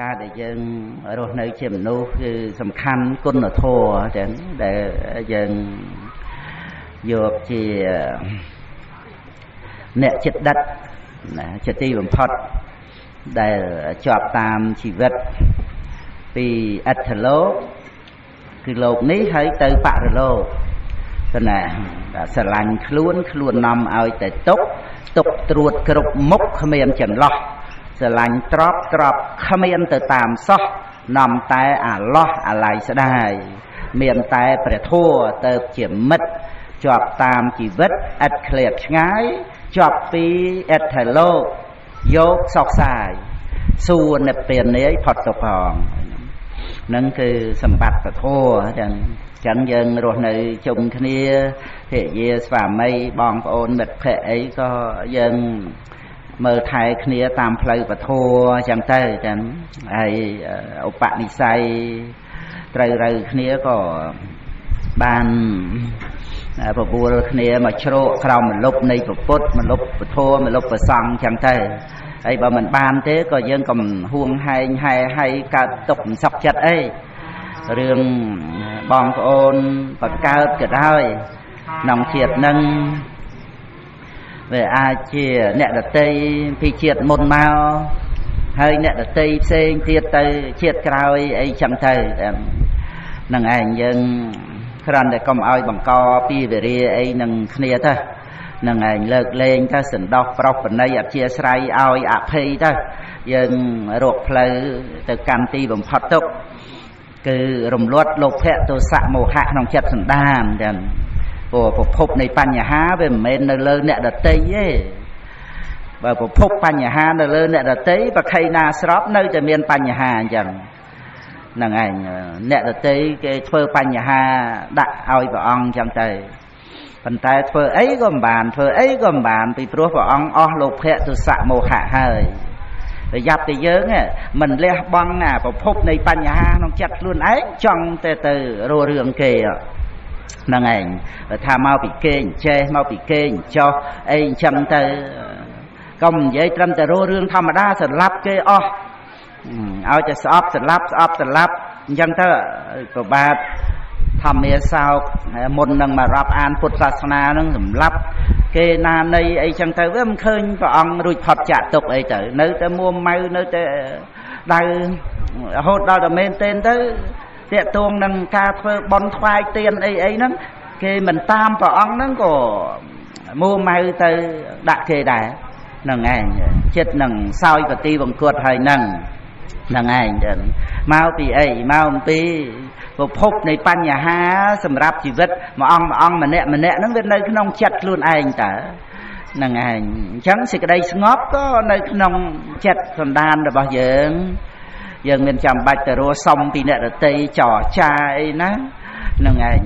ការដែលយើងរស់នៅជាមនុស្សគឺសំខាន់គុណធម៌ចឹងដែលយើងយកជាអ្នកចិត្តដិតណាជាទីបំផុតដែលជាប់តាមជីវិតពីអត្ថលោកគឺលោកនេះហើយទៅបរលោកទៅណាស្រឡាញ់ខ្លួននាំឲ្យតែទុកត្រួតគ្រប់មុខគ្មានចន្លោះស្រឡាញ់ទ្របគ្មានទៅតាមសោះនាំតែអាឡោះអាឡៃស្ដាយមានតែព្រះធម៌ទៅជាមិត្តជាប់តាមជីវិតឥតឃ្លាតឆ្ងាយជាប់ពីអត្ថលោកយកសុខសាយសួរនិព្វាននេះផុតទុក្ខផងនឹងគឺសម្បត្តិពធចឹងយើងរស់នៅជុំគ្នាភរិយាស្វាមីបងប្អូនមិត្តភក្តិអីក៏យើងមើលថែគ្នាតាមផ្លូវពធចឹងទៅចឹងហើយឧបនិស្ស័យត្រូវគ្នាក៏បានបបួលគ្នាមកជ្រកក្រោមមលុបនៃពុទ្ធមលុបពធមលុបប្រសង្ឃចឹងទៅហើយបើមិនបានទេក៏យើងកុំហួងហែងហើយកើតទុកមិនសុខចិត្តអីរឿងបងប្អូនបកើតក៏ដោយក្នុងជាតិនឹងវាអាចជាអ្នកដតីពីជាតិមុនមកហើយអ្នកដតីផ្សេងទៀតទៅជាតិក្រោយអីចឹងទៅនឹងឯងយើងគ្រាន់តែកុំឲ្យបង្កពីវេរាអីនឹងគ្នាទៅនឹងឯងលើកលែងទៅសន្តោសប្រុសបណីអធិស្ឋានឲ្យអភ័យទៅយើងរកផ្លូវទៅកម្មទីបំផុតទុកគឺរំលត់លោភៈទោសៈមោហៈក្នុងចិត្តសន្តានចឹងព្រោះប្រភពនៃបញ្ហាវាមិនមែននៅលើអ្នកដតីទេបើប្រភពបញ្ហានៅលើអ្នកដតីប្រខៃណាស្របនៅតែមានបញ្ហាអញ្ចឹងហ្នឹងឯងអ្នកដតីគេធ្វើបញ្ហាដាក់ឲ្យព្រះអង្គអញ្ចឹងទៅប៉ុន្តែធ្វើអីក៏មិនបានពីព្រោះព្រះអង្គអស់លោភៈទោសៈមោហៈហើយប្រយ័ត្នតែយើងមិនលះបង់ប្រភពនៃបញ្ហាក្នុងចិត្តខ្លួនឯងចង់ទៅរស់រឿងគេហ្នឹងឯងថាមកពីគេអញ្ចេះមកពីគេអញ្ចោះអីអញ្ចឹងទៅកុំនិយាយត្រឹមតែរស់រឿងធម្មតាស្លាប់គេអស់ឲ្យតែស្អប់ស្លាប់អញ្ចឹងទៅប្របាទធម្មាសោកមុននឹងមករាប់អានពុទ្ធសាសនានឹងសម្លាប់គេណានៃអីចឹងទៅវាមិនឃើញព្រះអង្គរួចផុតចាកទុកអីទៅនៅតែមួម៉ៅនៅតែដៅរហូតដល់តែមែនទែនទៅតាក់ទងនឹងការធ្វើបន់ថ្វាយទានអីហ្នឹងគេមិនតាមព្រះអង្គហ្នឹងក៏មួម៉ៅទៅដាក់គេដែរហ្នឹងឯងចិត្តនឹងសោយបទីវង្គត់ហើយហ្នឹងឯងមកពីអីមកអំពីប្រភពនៃបញ្ហាសម្រាប់ជីវិតមួយអង្គម្នាក់ហ្នឹងវានៅក្នុងចិត្តខ្លួនឯងតើហ្នឹងឯងអញ្ចឹងសេចក្តីស្ងប់ក៏នៅក្នុងចិត្តសន្តានរបស់យើងមានចាំបាច់ទៅរស់សំពីអ្នកដតីចរចាអីណាហ្នឹងឯង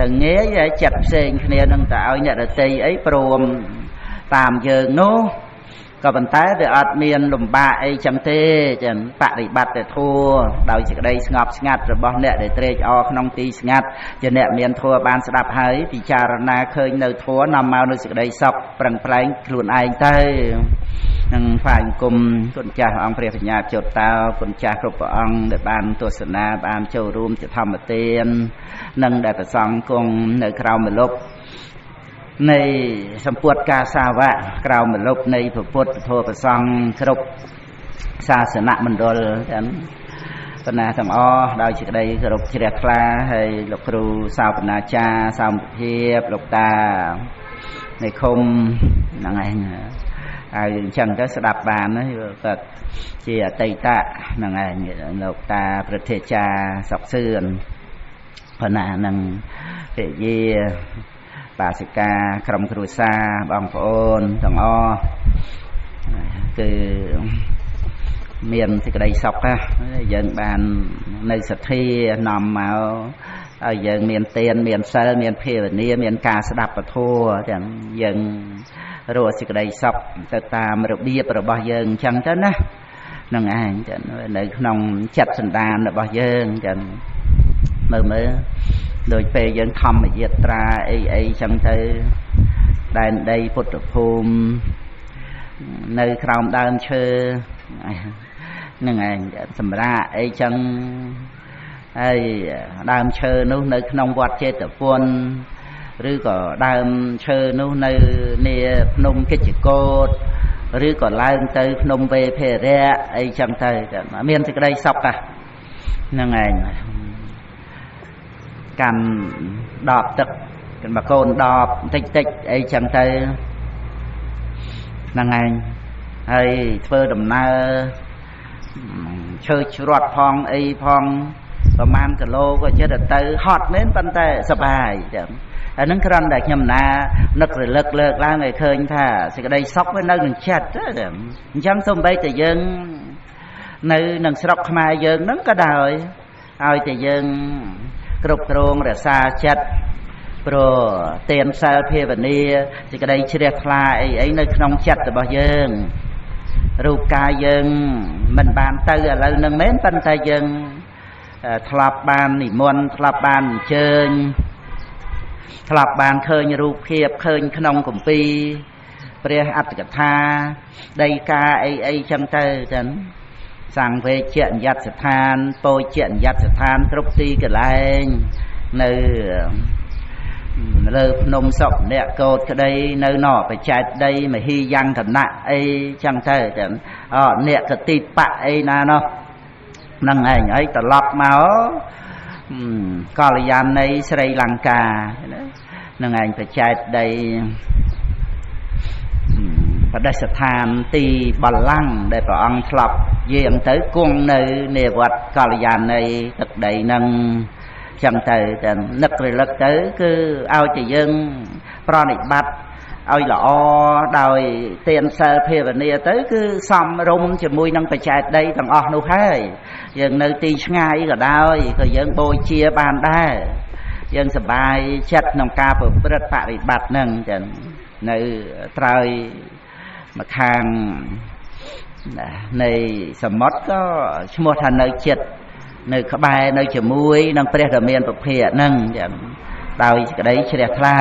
ទៅងាយចិត្តផ្សេងគ្នានឹងទៅឲ្យអ្នកដតីអីព្រមតាមយើងនោះក៏ប៉ុន្តែវាអត់មានលំបាកអីចឹងទេចឹងបរិបត្តិធម៌ដោយសេចក្តីស្ងប់ស្ងាត់របស់អ្នកដែលត្រេកអរក្នុងទីស្ងាត់ជាអ្នកមានធម៌បានស្ដាប់ហើយពិចារណាឃើញនៅធម៌នាំមកនៅសេចក្តីសុខប្រឹងប្រែងខ្លួនឯងទៅនឹងផ្សាយគុំគុណចាស់អង្គព្រះបញ្ញាចុតតោគុណចាស់គ្រប់ព្រះអង្គដែលបានទស្សនាបានចូលរួមជាធម្មទាននិងដែលប្រសង់គង់នៅក្រៅមលុបនៃសម្ពុតការសាវៈក្រៅមលុបនៃពុទ្ធធម៌ប្រសង់គ្រប់សាសនមណ្ឌលទាំងបណ្ណាទាំងអស់ដោយសេចក្តីគោរពជ្រះថ្លាហើយលោកគ្រូសាវនាចារ្យសោមភាពលោកតានៃឃុំហ្នឹងឯងហើយអញ្ចឹងទៅស្ដាប់បានក៏ជាអតីតហ្នឹងឯងលោកតាប្រធាចារ្យសុកសឿនបណ្ណានឹងពាក្យយាបាសិកាក្រុមគ្រួសារបងប្អូនទាំងអស់គឺមានសេចក្តីសុខណាយើងបាននៅសទ្ធានាំមកឲ្យយើងមានទានមានសិលមានភាវនាមានការស្ដាប់ពធទាំងយើងរស់សេចក្តីសុខទៅតាមរបៀបរបស់យើងអញ្ចឹងទៅណានឹងឯងចឹងនៅក្នុងចិត្តសន្តានរបស់យើងចឹងមើលដោយពេលយើងធម្មយាត្រាអីចឹងទៅដែនដីពុទ្ធភូមិនៅក្រោមដើមឈើ នឹងឯងសម្រាប់អីចឹងហើយដើមឈើនោះនៅក្នុងវត្តចេតពុនឬក៏ដើមឈើនោះនៅនាភ្នំកិច្ចកោតឬក៏ឡើងទៅភ្នំវេភរៈអីចឹងទៅមានសេចក្តីសុខហ្នឹងឯងកាន់ដបទឹកកាន់មកកូនដបតិចតិចអីចឹងទៅហ្នឹងឯងហើយធ្វើដំណើរឈើជ្រត់ផងអីផងប្រហែលគីឡូក៏ចិត្តទៅហត់មែនប៉ុន្តែសប្បាយចឹងអានឹងគ្រាន់តែខ្ញុំណានឹករលឹកលើកឡើងឲ្យឃើញថាសេចក្តីសុខវានៅក្នុងចិត្តអញ្ចឹងសូម្បីតែយើងនៅក្នុងស្រុកខ្មែរយើងហ្នឹងក៏ដោយឲ្យតែយើងគ្រប់គ្រងរក្សាចិត្តព្រោះទានសិលភាវនាសេចក្តីជ្រះថ្លាអីនៅក្នុងចិត្តរបស់យើងរូបកាយយើងមិនបានទៅឥឡូវហ្នឹងមែនប៉ុន្តែយើងធ្លាប់បាននិមន្តធ្លាប់បានអញ្ជើញធ្លាប់បានឃើញរូបភាពឃើញក្នុងគម្ពីរព្រះអត្តកថាដីកាអីចឹងទៅចឹងសង្វេជ្ជញ្ញត្តិស្ថានពោជ្ជញ្ញត្តិស្ថានគ្រប់ទីកន្លែងនៅលើភ្នំសុខអ្នកកោតក្តីនៅណបច្ចេតដីមហីយ៉ាងកណៈអីចឹងទៅចឹងអ្នកកតិបៈអីណានោះហ្នឹងឯងហើយត្រឡប់មកកល្យាណីស្រីលង្កាហ្នឹងឯងបច្ចេតដីបដិស្ថានទីបល្ល័ង្កដែលព្រះអង្គធ្លាប់យាងទៅគង់នៅនៃវត្តកល្យាណីទឹកដីហ្នឹងចឹងទៅតែនឹករលឹកទៅគឺឲ្យតែយើងប្រណិប័តឲ្យល្អដោយទានសិលភាវនាទៅគឺសំរុំជាមួយនឹងបច្ចេកដីទាំងអស់នោះហើយយើងនៅទីឆ្ងាយក៏ដោយក៏យើងបូជាបានដែរយើងសប្បាយចិត្តក្នុងការប្រព្រឹត្តបរិបត្តិហ្នឹងចឹងនៅត្រើយមកខាងនៃសមុទ្រក៏ឈ្មោះថានៅចិត្តនៅក្បែរនៅជាមួយនឹងព្រះដ៏មានពភៈហ្នឹងចឹងដោយសេចក្តីជ្រះថ្លា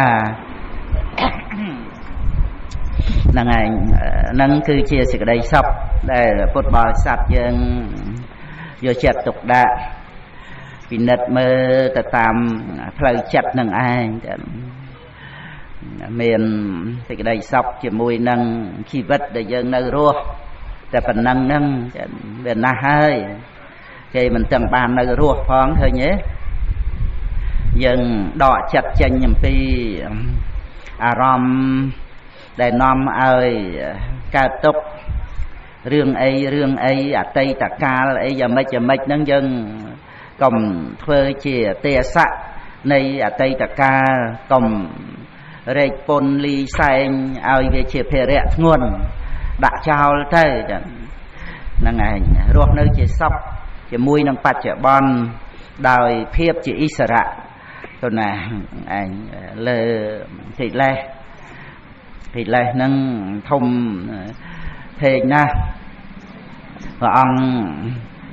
ហ្នឹងឯងហ្នឹងគឺជាសេចក្តីសុខដែលពុទ្ធបរិស័ទយើងយកចិត្តទុកដាក់ពិនិត្យមើលទៅតាមផ្លូវចិត្តនឹងឯងមានសេចក្តីសុខជាមួយនឹងជីវិតដែលយើងនៅរស់តែប៉ុណ្ណឹងហ្នឹងវាណាស់ហើយគេមិនទាំងបាននៅរស់ផងឃើញទេយើងដកចិត្តចេញអំពីអារម្មណ៍ដែលនាំឲ្យកើតទុក្ខរឿងអីអតីតកាលអីយ៉ាងម៉េចហ្នឹងយើងកុំធ្វើជាទេសៈនៃអតីតកាលកុំរែកពុនលីសែងឲ្យវាជាភារៈធ្ងន់ដាក់ចោលទៅហ្នឹងឯងរស់នៅជាសុខជាមួយនឹងបច្ចុប្បន្នដោយភាពជាអិសរៈទៅណាឯងលើកិលេសហ្នឹងធំធេងណាស់ព្រះអង្គ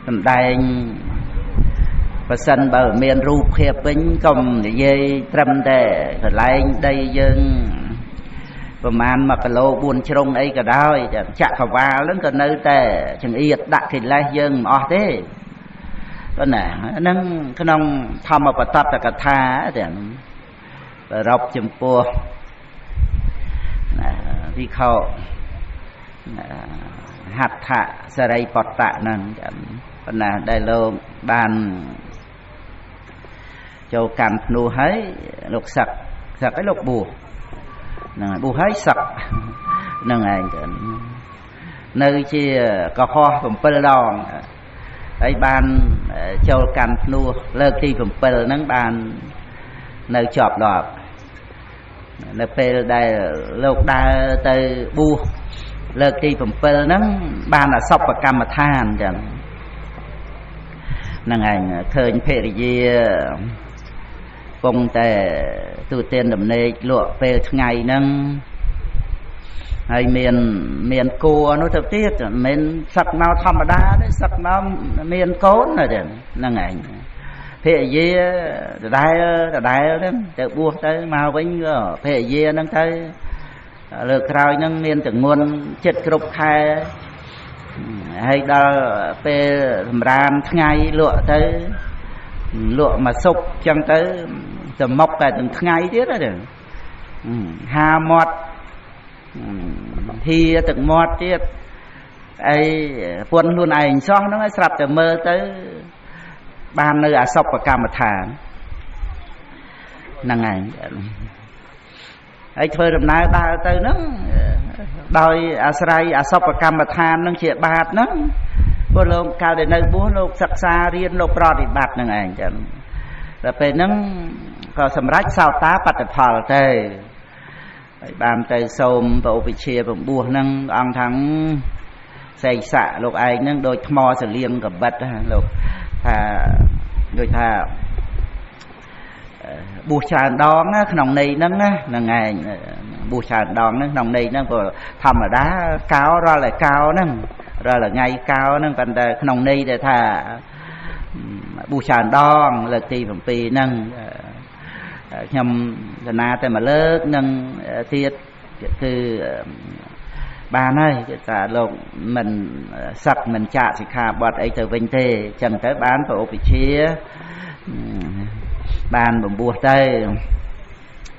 សម្ដែងបើសិនបើមានរូបភាពវិញកុំនិយាយត្រឹមតែកន្លែងដីយើងប្រមាណ1គីឡូ4ជ្រុងអីក៏ដោយចក្រវាលហ្នឹងក៏នៅតែចង្អៀតដាក់កិលេសយើងមិនអស់ទេប៉ុន្តែហ្នឹងក្នុងធម្មបតតកថាទាំងប្ររពចំពោះវិខោហដ្ឋសរិបតៈហ្នឹងប៉ុន្តែដែលលោកបានចូលកម្មភ្នោះហើយលោកសឹកឲ្យលោកបួសហ្នឹងបួសហើយសឹកហ្នឹងឯងនៅជាកុហក7ដងហើយបានចូលកម្មភ្នោះលើកទី7ហ្នឹងបាននៅជាប់លាប់នៅពេលដែលលោកដើរទៅបួសលើកទី7ហ្នឹងបានអសពកម្មដ្ឋានចឹងហ្នឹងឯងឃើញភរិយាពងតែទូទានដំណេកលក់ពេលថ្ងៃហ្នឹងហើយមានគួរនោះទៅទៀតមិនសឹកមកធម្មតាទេសឹកមកមានកូនហ្នឹងឯងភរិយាដដែលទៅបួសទៅមកវិញក៏ភរិយាហ្នឹងទៅលើក្រោយហ្នឹងមានចងន់ចិត្តគ្រប់ខែ hay đó về làm ngày lụa tới lụa mà sụp chẳng tới tầm mọc cả từng ngày tiết đó được hà mọt thì từng mọt tiết ai quân luôn ảnh xóa nó sập từ mơ tới ban nơi sọc và cam một tháng năng ảnh ấy thôi đầm nay ta tới nó đòi Asrai sọc và cam một tháng nó chuyện bạt nó vô lông cao để nơi bố lông sắc xa riêng lông pro thì bạt năng ảnh là về nó có sầm rách sao tá bắt được phò tê bàn tê xôm và bị chia bằng bùa năng ăn thắng xây xạ lục ai năng đôi mò xử liêm gặp bật lục thà đôi thà bùa tràn đón nòng này nâng là ngày bùa tràn đón nòng này nâng của thầm ở đá cao ra lại cao nâng ra là ngày cao nâng còn nòng này để thà bùa tràn đón là tì bằng pì nâng nhầm na tên mà lớp nâng tiết từ bà này ta lộc mình sặc mình chạ thì khá bọt ấy từ vinh tê chẳng tới bán vào ốp chia bàn bằng bùa tê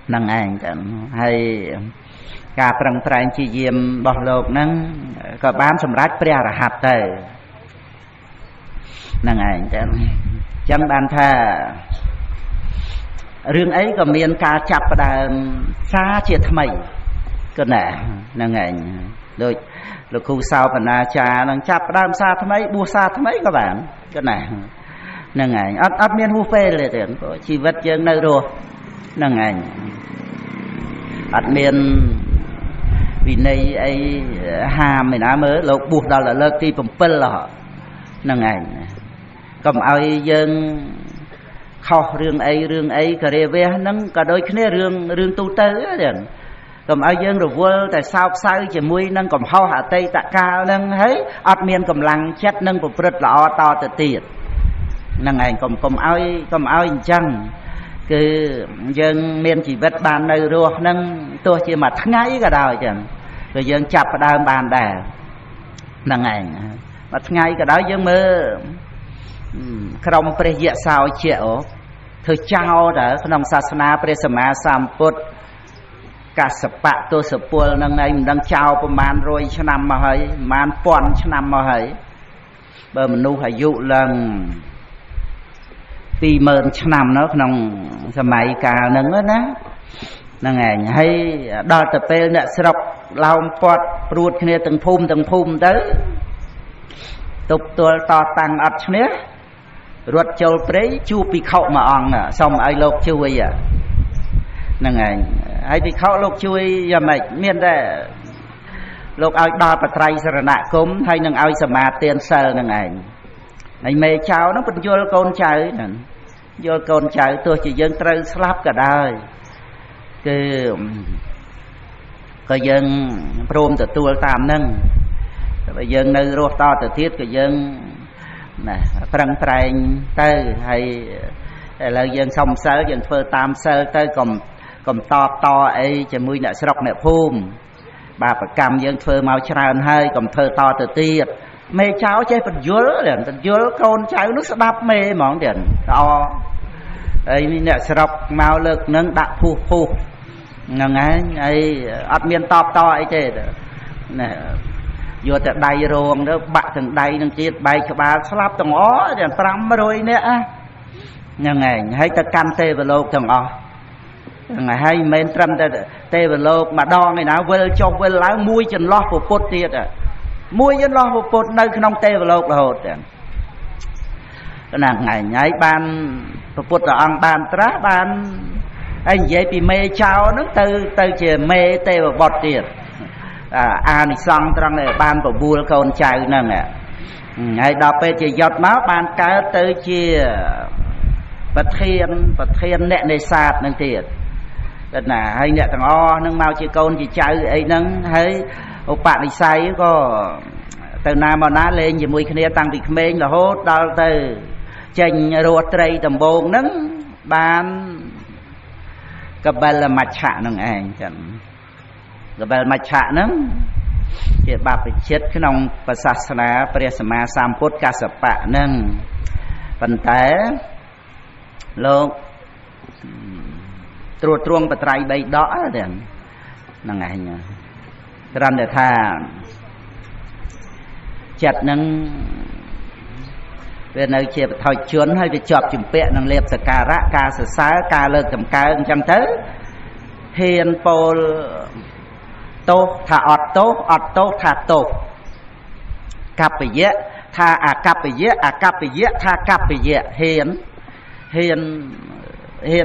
năng ảnh hay cả prang prang chi diêm bọt lộc nâng có bán sầm rách prea là hạt tê năng ảnh chẳng bàn thà riêng ấy có miền ca chập đà xa chia thầm cái này năng ảnh rồi lục khu sao phần na trà năng chập đam xa thầm bua xa thầm các bạn cái này năng ảnh ấp miền hu phê là tiền có chi vật dân nơi rồi năng ảnh ấp miền vì này ấy hàm mình á mới lục buộc đó là lợt ti bầm pân là họ năng ảnh cầm ai dân khó riêng ấy cả đề về nâng cả đôi khi riêng tu tớ đấy cầm ai dân rồi vô tại sao chỉ mui nâng cầm hao hạ tây tạ cao nâng thấy ắt miên cầm lăng chất nâng của phật là to từ tiền nâng ảnh cầm ai chăng cứ dân miên chỉ vết bàn nơi ruột nâng tôi chỉ mà ngay cả đời chẳng rồi dân chập đào bàn đà nâng ảnh mà ngay cả đó dân mơ không phải dễ sao chịu thưa cháu đã nông sa na presama samput cả sập bạ tôi sập bùa nâng này mình đang chàoประมาณrồi cho năm mà hơi man pon cho năm mà hơi bờ mình nu phải dụ lần vì mờn cho năm nó nông sầm mày cả nâng đó ná nâng ngày hay đo tập pe nè sọc lao pọt ruột kia từng phum tới tục tôi to tăng ắt nhé ruột châu prey chu bị khâu mà on nè xong ai lộc chui à nè ngày ai bị khâu lộc chui giờ mày miên đây lộc ai đo bật trai sờ nạ cốm hay nâng ai sờ mà tiền sờ nè ngày mẹ cháu nó vẫn vô con trai nè vô con trai tôi chỉ dân trâu slap cả đời cái dân prom từ tua tam nâng bây giờ nơi ruột to từ thiết cái dân nè prang prang tới hay là dân sông sớ dân phơi tam sơ tới còn to ấy chỉ mũi nè sọc nè phum bà phải cầm dân phơi màu tràn hơi còn phơi to từ tiệt mê cháu chơi phần dứa con cháu nó sẽ đắp mê món điện to ấy nè sọc màu lực nâng đạp phu nâng ấy ắt miên to ấy chơi nè vô tại đầy ruộng đó bạc thằng đầy thằng chết bay cho bà slap thằng ó rồi pram rồi nè nhưng ngày hay ta can tê vào lô thằng ó ngày hay men trăm tê vào lô mà đo ngày nào quên cho quên lái muôi chân lo của bột tiệt à muôi chân lo của bột nơi không tê vào lô là hột cái nàng ngày nhảy ban bột là ăn ban trá ban anh dễ bị mê cháo nó từ chỉ mê tê vào bọt tiệt anh xong trong này ban của bùa con trai nè ngày đọc về chỉ giọt máu ban cá tới chia vật thiên nè này sạt nâng thiệt là hay nè thằng o nâng mau chỉ con chỉ trai ấy nâng thấy ông bạn đi say có từ nào mà ná lên gì mùi kia tăng bị mên là hốt đau từ chành ruột tray tầm bồn nâng ban cái bên là mặt chạ nâng anh chẳng cái bên mặt chạ nâng ជាបព្វជិតក្នុងព្រះសាសនាព្រះសម្មាសម្ពុទ្ធកស្សបៈនឹងប៉ុន្តែលោកត្រួតត្រងបត្រៃបីដកហ្នឹងឯងគ្រាន់តែថាចិត្តនឹងវានៅជាបថុជនហើយវាជាប់ជំពាក់នឹងលៀបសក្ការៈការសរសើរការលើកតម្កើងអញ្ចឹងទៅហ៊ានពោលទោសថាអត់ទោសអត់ទោសថាទោសកប្បយៈថាអកប្បយៈអកប្បយៈថាកប្បយៈហ៊ា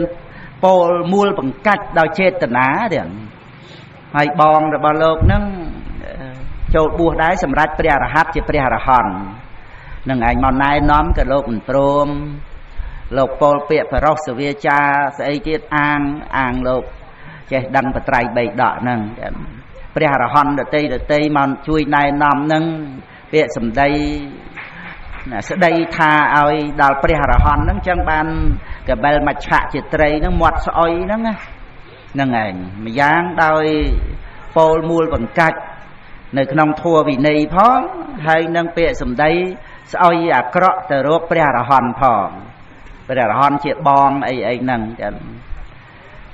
នពោលមូលបង្កាច់ដោយចេតនាទៀតហើយបងរបស់លោកនឹងចូលបួសដែរសម្រាប់ព្រះអរហន្តជាព្រះអរហន្តនឹងឯងមកណែនាំក៏លោកមិនព្រមលោកពោលពាក្យបរោសវាចាស្អីទៀតអាងលោកចេះដឹងបត្រៃបីដកហ្នឹងព្រះអរហន្តដតីមកជួយណែនាំហ្នឹងពាក្យសម្ដីស្ដីថាឲ្យដល់ព្រះអរហន្តហ្នឹងចឹងបានកបិលមច្ឆៈជាត្រីហ្នឹងមាត់ស្អុយហ្នឹងហ្នឹងឯងម្យ៉ាងដោយពោលមូលបង្កាច់នៅក្នុងធម៌វិន័យផងហើយនឹងពាក្យសម្ដីស្អុយអាក្រក់ទៅរកព្រះអរហន្តផងព្រះអរហន្តជាបងអីហ្នឹងចឹង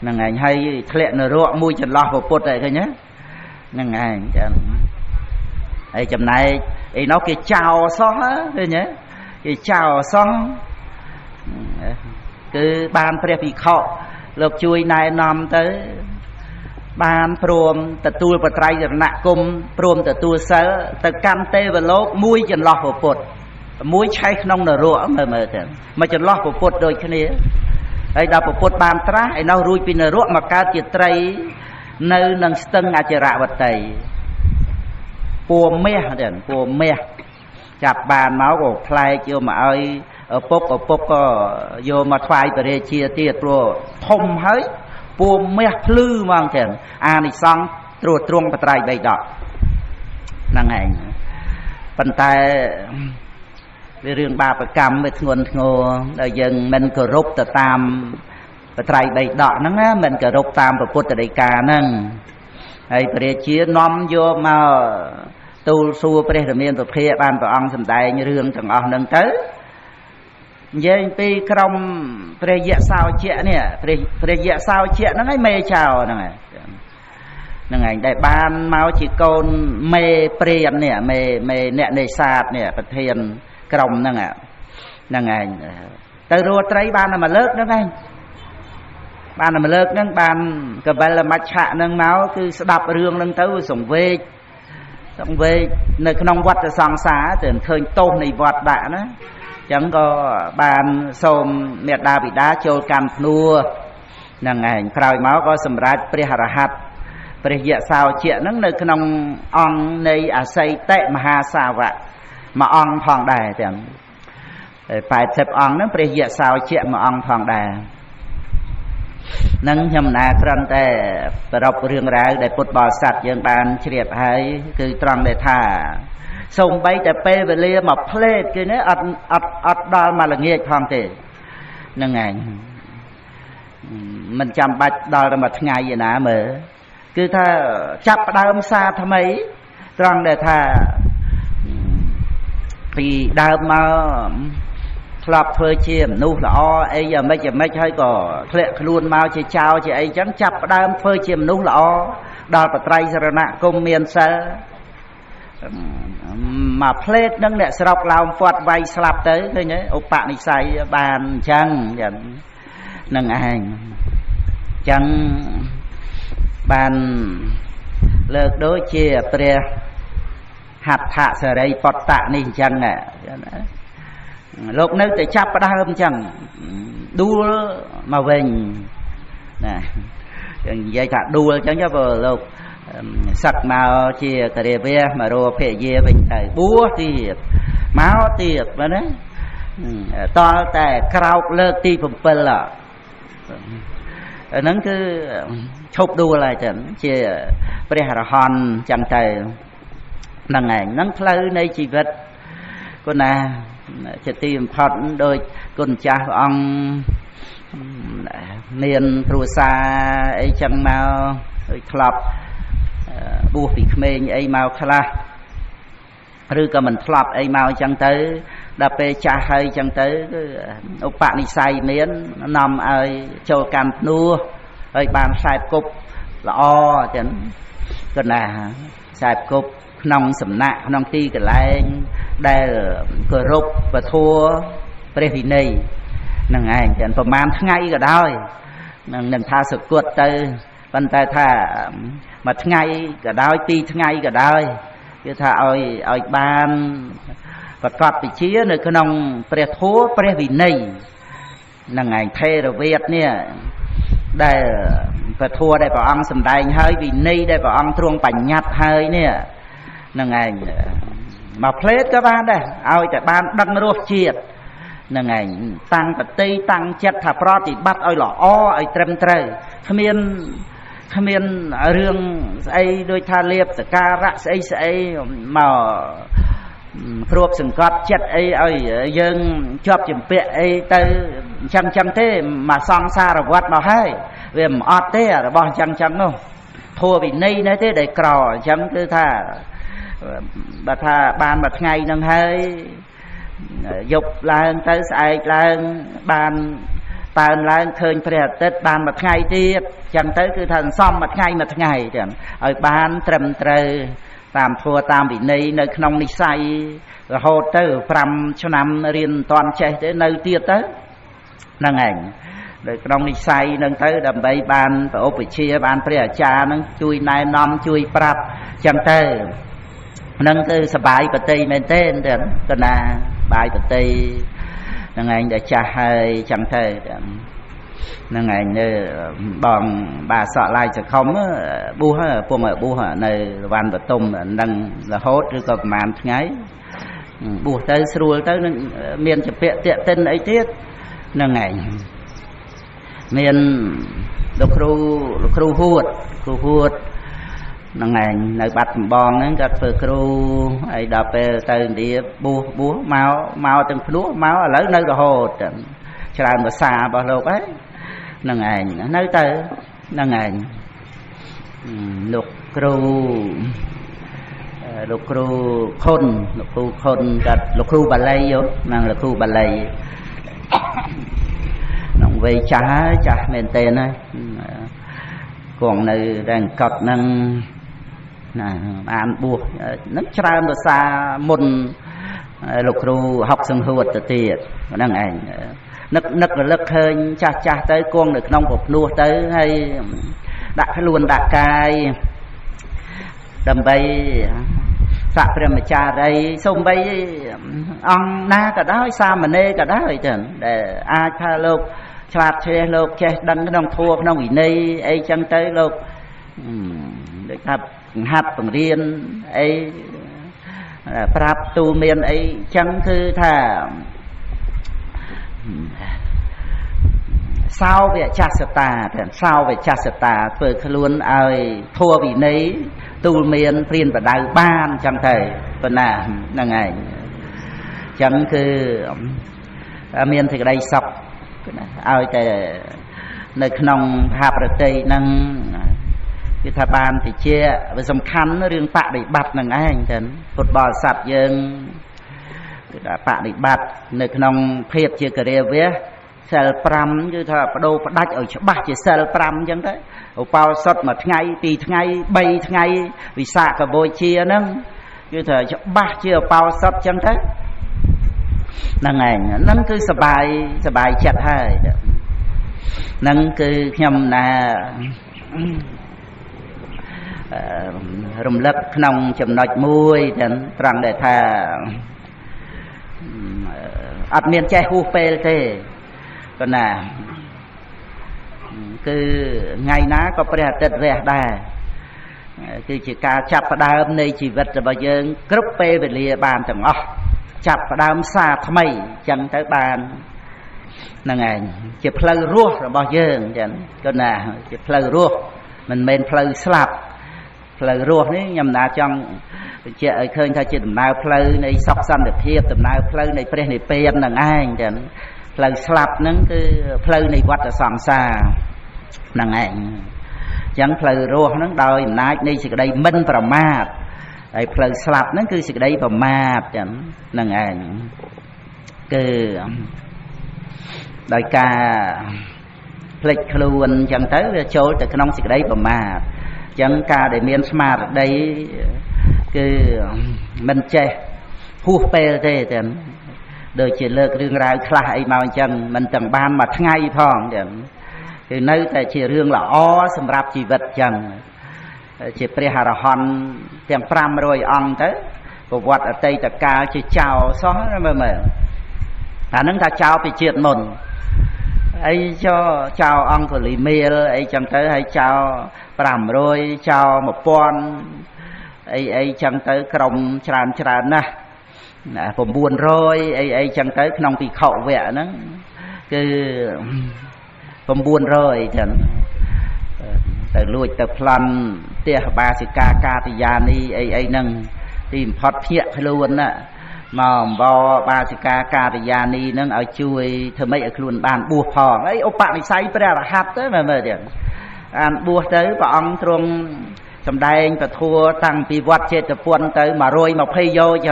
ហ្នឹងឯងហើយធ្លាក់នរកមួយចន្លោះពុទ្ធឯឃើញហ្នឹងឯងចឹងហើយចំណែកអីនោះគេចោលសោះឃើញគេចោលសោះគឺបានព្រះភិក្ខុលោកជួយណែនាំទៅបានព្រមទទួលបត្រៃរណគមព្រមទទួលសិលទៅកាន់ទេវលោកមួយចន្លោះពុទ្ធមួយឆេះក្នុងនរកមើលទៅមកចន្លោះពុទ្ធដូចគ្នាហើយដល់ពុទ្ធបានត្រាស់ឯនោះរួចពីនរកមកកើតជាត្រីនៅនឹងស្ទឹងអចរវតីពួរមាសទៀតពួរមាសចាប់បានមកក៏ផ្លែកយកមកឲ្យឪពុកក៏យកមកថ្វាយព្រះរាជាទៀតព្រោះធំហើយពួរមាសភ្លឺហ្មងចឹងអានិសង្ឃត្រួតត្រងបត្រៃបីដកហ្នឹងឯងប៉ុន្តែវារឿងបាបកម្មវាធ្ងន់ធ្ងរដល់យើងមិនគោរពទៅតាមបត្រៃបីដកហ្នឹងណាមិនគោរពតាមពុទ្ធដីកាហ្នឹងហើយព្រះរាជានាំយកមកទូលសួរព្រះរាមាសុភាបានព្រះអង្គសម្ដែងរឿងទាំងអស់ហ្នឹងទៅនិយាយពីក្រុមព្រះយៈសោជៈនេះព្រះយៈសោជៈហ្នឹងឯងមេចៅហ្នឹងឯងដែលបានមកជាកូនមេព្រាននេះមេអ្នកនេសាទនេះប្រធានក្រុមហ្នឹងហ្នឹងឯងទៅរស់ត្រីបានតែមួយលើកហ្នឹងឯងបានតែមួយលើកហ្នឹងបានកបិលមច្ឆៈហ្នឹងមកគឺស្ដាប់រឿងហ្នឹងទៅសង្វេគនៅក្នុងវត្តសង្សារទៅឃើញទោសនៃវត្តដាក់ណាចឹងក៏បានសូមមេត្តាបិតាចូលកម្មភ្នួហ្នឹងឯងក្រោយមកក៏សម្រេចព្រះអរហន្តព្រះយៈសោជៈហ្នឹងនៅក្នុងអង្គនៃអសីតិមហាសាវកមួយអង្គផងដែរទាំង80អង្គហ្នឹងព្រះយៈសោជៈមួយអង្គផងដែរនឹងខ្ញុំណាគ្រាន់តែប្រពរឿងរ៉ាវដែលពុទ្ធបរិស័ទយើងបានជ្រាបហើយគឺត្រង់ដែលថាសូម្បីតែពេលវេលាមកផ្លេតគឺនេះអត់ដល់មកល្ងាចផងទេហ្នឹងឯងមិនចាំបាច់ដល់តែមួយថ្ងៃឯណាមើលគឺថាចាប់ផ្ដើមសារថ្មីត្រង់ដែលថាពីដើមមកធ្លាប់ធ្វើជាមនុស្សល្អអីយ៉ាងម៉េចហើយក៏ធ្លាក់ខ្លួនមកជាចោរជាអីចឹងចាប់ផ្ដើមធ្វើជាមនុស្សល្អដល់បត្រៃសរណគមមានសិលមកផ្លេតនឹងអ្នកស្រុកឡោមពាត់វាយស្លាប់ទៅឃើញទេឧបនិស្ស័យបានអញ្ចឹងនឹងឯងចឹងបានលើកដូចជាព្រះហត្ថសរិយបុត្តៈនេះអញ្ចឹងណាលោកនៅតែចាប់ផ្ដើមអញ្ចឹងដួលមកវិញណាចឹងនិយាយថាដួលអញ្ចឹងព្រោះលោកសឹកមកជាករិយាមករភរិយាវិញទៅបួសទៀតមកទៀតមែនទេតលតែក្រោកលើកទី7ហ្នឹងគឺឈប់ដួលហើយចឹងជាព្រះអរហន្តចឹងទៅហ្នឹងឯងហ្នឹងផ្លូវនៃជីវិតគុណណាជាទីបំផុតដោយគុណចាស់ព្រះអង្គមានគ្រួសារអីចឹងមកដូចធ្លាប់ buộc bị mê ấy mau khla rư cả mình flop ấy mau chẳng tới đập pe cha hơi chẳng tới ông bạn đi say miến nằm ai cho cam nua ơi bàn sai cục là o chẳng còn là sai cục nong sầm nạ nong ti cái lại đây cờ rục và thua previni năng ai chẳng phần man ngay cả đôi năng tha sự cuột tới bàn tay tha mà ngay cả đôi ti ngay cả đôi cứ tha ơi ban và cọp bị chia nơi cái nong pre thua previni năng ai thề rồi việt nè đây và thua đây bảo ăn sầm đai hơi vì ni đây bảo ăn truông bành nhạt hơi nè năng ai mà plate các bạn đây ao tại ban đăng ruột chiết năng ai tăng vật tây tăng chất thà pro thì bắt ơi lọ o ơi trem trời khăm miên riêng ấy đôi tha liệp từ ca rạ ấy mà phượt sừng cọp chất ấy dương chọp chìm bẹ ấy tới chăm thế mà xong xa rồi quát mà hay về mà ọt thế rồi bỏ chăng không thua vì nây nói thế để cò chấm cứ tha bà tha ban bật ngày nâng hơi dục lên tới sai lên ban tàn lên khơi phải tết ban bật ngày tiết chẳng tới cứ thần xong bật ngày chẳng ở ban trầm trời tam thua tam bị nây nơi nông đi say rồi hốt tới trăm cho năm riêng toàn chạy tới nơi tiết tới năng ảnh rồi nông đi say nâng tới đầm bay ban và ốp chia ban phải cha nâng chui nai nom chui prap chẳng tới nâng cứ sờ bài bật tây men tên đến cái na bài bật tây năng ảnh để cha hơi chẳng thể năng ảnh bằng bà sợ lại sẽ không bu ha buông ở bu ha này van vật tôm đang là hốt rồi còn màn ngay bu tới xuôi tới miền chụp bẹ tiện tên ấy tiết năng ảnh miền lục ru huột năng ảnh nơi bắt bòn nó gặp phơi kêu ai đạp về tới đi bu máu từng lúa máu ở lấy nơi hồ tràn mà xa bao lâu ấy năng ảnh nơi tới năng ảnh lục ru khôn gặp lục ru bà lây vô năng lục ru bà lây nông về chả men tên ấy còn nơi đang cọt năng ăn buộc nó tràn mà xa một lục ru học sinh hụt từ tiệt năng ảnh nấc lực hơi cha tới con được nông bột nua tới hay đặt luôn đặt cài đầm bay sạ prem cha đây sông bay ông na cả đó xa mà nê cả đó để ai tha lục chặt che lục che đăng cái nông thua nông ủy nê ấy chẳng tới lục để tập hạt bằng riêng ấy prap tu miền ấy chẳng thư thà sao về cha sata vừa luôn ai thua vì nấy tu miền phiền và đào ban chẳng thể còn là ngày chẳng cứ miền thì đây sọc ai tại nơi nông hạp ở tây năng cái thà ban thì chia với sầm khăn nó riêng tạ để bạt năng anh chân football sạch dương tạ để bạt nơi nông phết chia cái đều với sel pram như thà đồ đách ở chỗ bát chỉ sel pram chẳng đấy ở bao sọt mà ngày tì ngày bay ngày vì xạ cả bôi chia nâng như thà chỗ bát chia bao sọt chẳng đấy năng ảnh năng cứ sờ bài chặt hai năng cứ nhầm là rung lắc nông chầm nọt mùi đến rằng để thà ắt miền che hu pê thế còn là cứ ngày ná có phải tết về đà cứ chỉ cả chặt vào đám này chỉ vật là bao giờ group pê về lìa bàn chẳng ngó chặt vào đám xa thay chẳng tới bàn là ngày chỉ plei ruột là bao giờ chẳng còn là chỉ plei ruột mình men plei slap plei ruột đấy nhầm nào trong chị ở khơi thay chị tầm nào plei này sọc xanh được thiệp tầm nào plei này pre này pen là ai chẳng plei slap nâng cứ plei này quạt là sòng xa là ngày chẳng phơi ruột nó đòi nát đi sự đây minh và mát ai phơi slap nó cứ sự đây và mát chẳng nâng ảnh cứ đại ca phịch luôn chẳng tới chỗ từ trong sự đây và mát chẳng ca để miền smart đây cứ mình che hú pe thế chẳng đời chỉ lược rương rào khai màu chẳng mình chẳng ban mà ngay phong chẳng thì nơi tại chỉ rương là ó xâm rạp chỉ vật chẳng chỉ pre hà hòn tiếng pram rồi ông tới của vật ở tây tất cả chỉ chào xó mà nâng ta chào bị triệt mồn ấy cho chào ông của lì mê ấy chẳng tới hay chào pram rồi chào một con ấy chẳng tới còng tràn nèผมbuồn rồi ấy chẳng tới nông bị khẩu vẽ nó cứผมbuồn rồi chẳng từ lui từ plan tia ba sự ca thì già đi ấy nâng tìm phật hiện luôn á mà bò ba sự ca thì già đi nâng ở chui thưa mấy ở luôn bàn buộc phò ấy ông bạn đi say bây giờ là hạt tới mà mời điện ăn buộc tới và ông trong trong đây và thua tăng bị vắt chết từ quân tới mà rồi mà phay vô chứ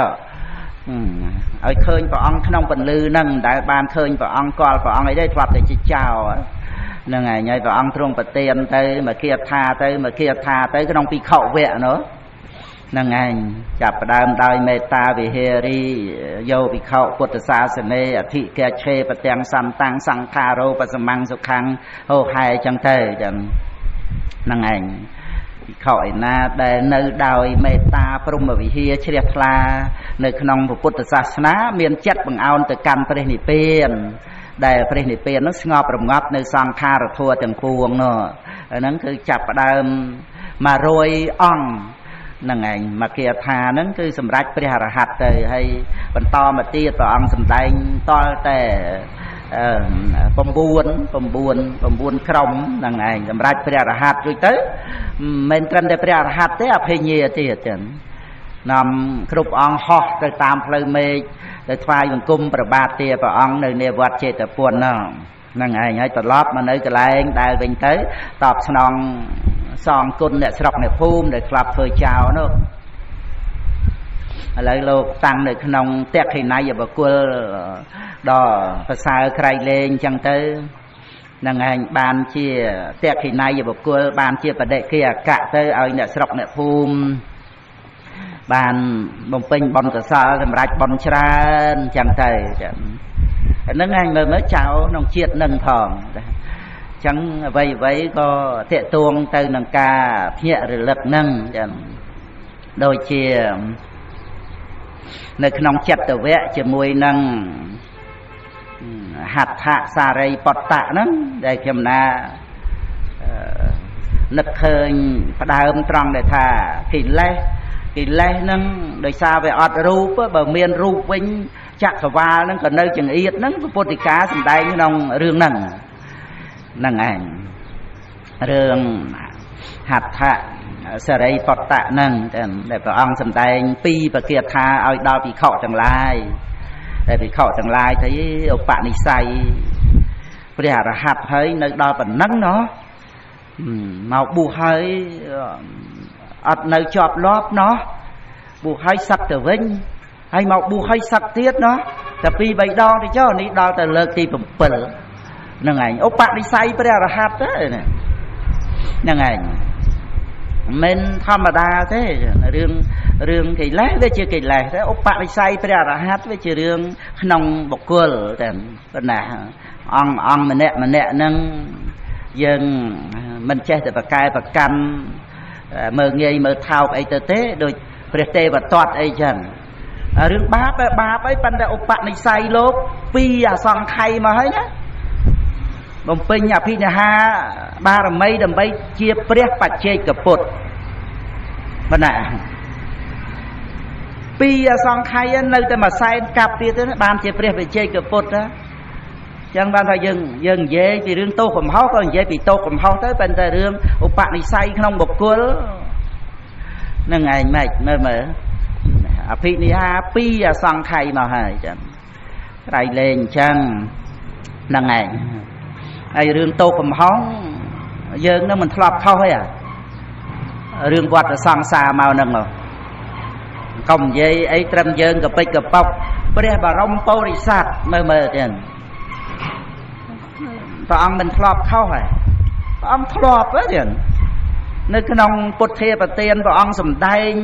ở khơi và ông không phần lư nâng đại ban khơi và ông coi và ông ấy đây thoát để chỉ chào nâng ngày nhảy và ông trung bật tiền tới mà kia tha tới cái nông bị khẩu vẹ nữa nâng ngày chập đam đai meta vì heri vô bị khẩu Phật sa sene thị kia chê và tiền san tăng sang tha rô và mang sục khang hô hai chẳng thể chẳng nâng ngày khỏi na để nơi đòi meta prum mà vì hia chia la nơi khung Phật sa sná miền chất bằng ao từ căn Prenipen để Prenipen nó ngọt rầm ngọt nơi sang tha rồi thua từng cuồng nữa nó cứ chập đam mà rồi ong nâng ảnh mà kia tha nó cứ sầm rách Preharahat rồi hay bận to mà tia vào ong sầm đánh toแต่ผมbuồn krong nâng ảnh sầm rách Preharahat rồi tới mình cần để Preharahat tới áp hình như thế chẳng nằm khúc ong ho tới tam phơi mê tới phai bằng cung và ba tia vào ong nơi nề vật chế tập buồn nó nâng ảnh hay tập lót mà nơi cái lại đại bình tới tập sòng song côn để sọc để phun để club phơi chào nó lấy lô tăng để nông tét hình này và cua đò và sao khai lên chẳng tới nâng hành ban chia tét hình này và cua ban chia và đệ kia cả tới ở để sọc để phun bàn bông pin bông cờ sa làm rạch bông tràn chẳng tới nâng hành mới chào nông chiết nâng thòng chẳng vậy có thể tuông từ nâng ca nhẹ rồi lực nâng đôi chia nơi nông chặt từ vẽ chỉ mùi nâng hạt hạ xa rây bọt tạ nâng để kiếm na nực hơi đa âm tròn để thả kỳ lê nâng đời xa về ọt rụp bờ miền rụp vinh chặt và nâng còn nơi chừng yết nâng vô thị cá xâm đáy nông rương nâng nâng ảnh rương hạt thạ sở đây bọt tạ nâng để có ông xâm tay pi và kia tha ao đo bị khẩu chẳng lai để bị khẩu chẳng lai thấy ông bạn đi say bây giờ là hạt hơi nơi đo vẫn nâng nó màu bù hơi ọt nơi chọp lóp nó bù hơi sạch từ vinh hay màu bù hơi sạch tiết nó tập vì bày đo thì cho ní đo từ lợt thì bẩm bẩn nâng ảnh ông bạn đi say bây giờ là hạt đấy nè nâng ảnh mình tham đa thế rương kỳ lẽ với chưa kỳ lẽ thế ông bạn đi say bây giờ là hạt với chưa rương nông bọc cua thế nè ông mình nè nâng dân mình che từ cài và căn mờ nghề mờ thao ấy tới thế đôi tê và toát ấy chẳng rương báp ấy ban đầu ông bạn đi say lốp pi à song khay mà ấy nhá bông pin nhà phi nhà ha ba đầm mây chia preh bạch chê cặp bột bên này pi song khay nơi ta mà sai cặp kia tới ban chia preh bạch chê cặp bột đó chẳng ban thời dừng dễ thì rương tô cầm háo còn dễ bị tô cầm háo tới bên ta rương ông bạn đi say không bột cua nâng ngày mệt mơ phi nhà ha pi song khay mà hay chẳng cái lên chẳng nâng ngày ai rương tô cầm hóng dương nó mình thọp thôi à riêng quạt là sang xa màu nâng rồi không dây ấy trâm dương gặp bích gặp bọc bây bà rong bầu đi sạt mơ tiền và ông mình thọp không à ông thọp á tiền nơi cái nông bột thê và tiền và ông sầm tay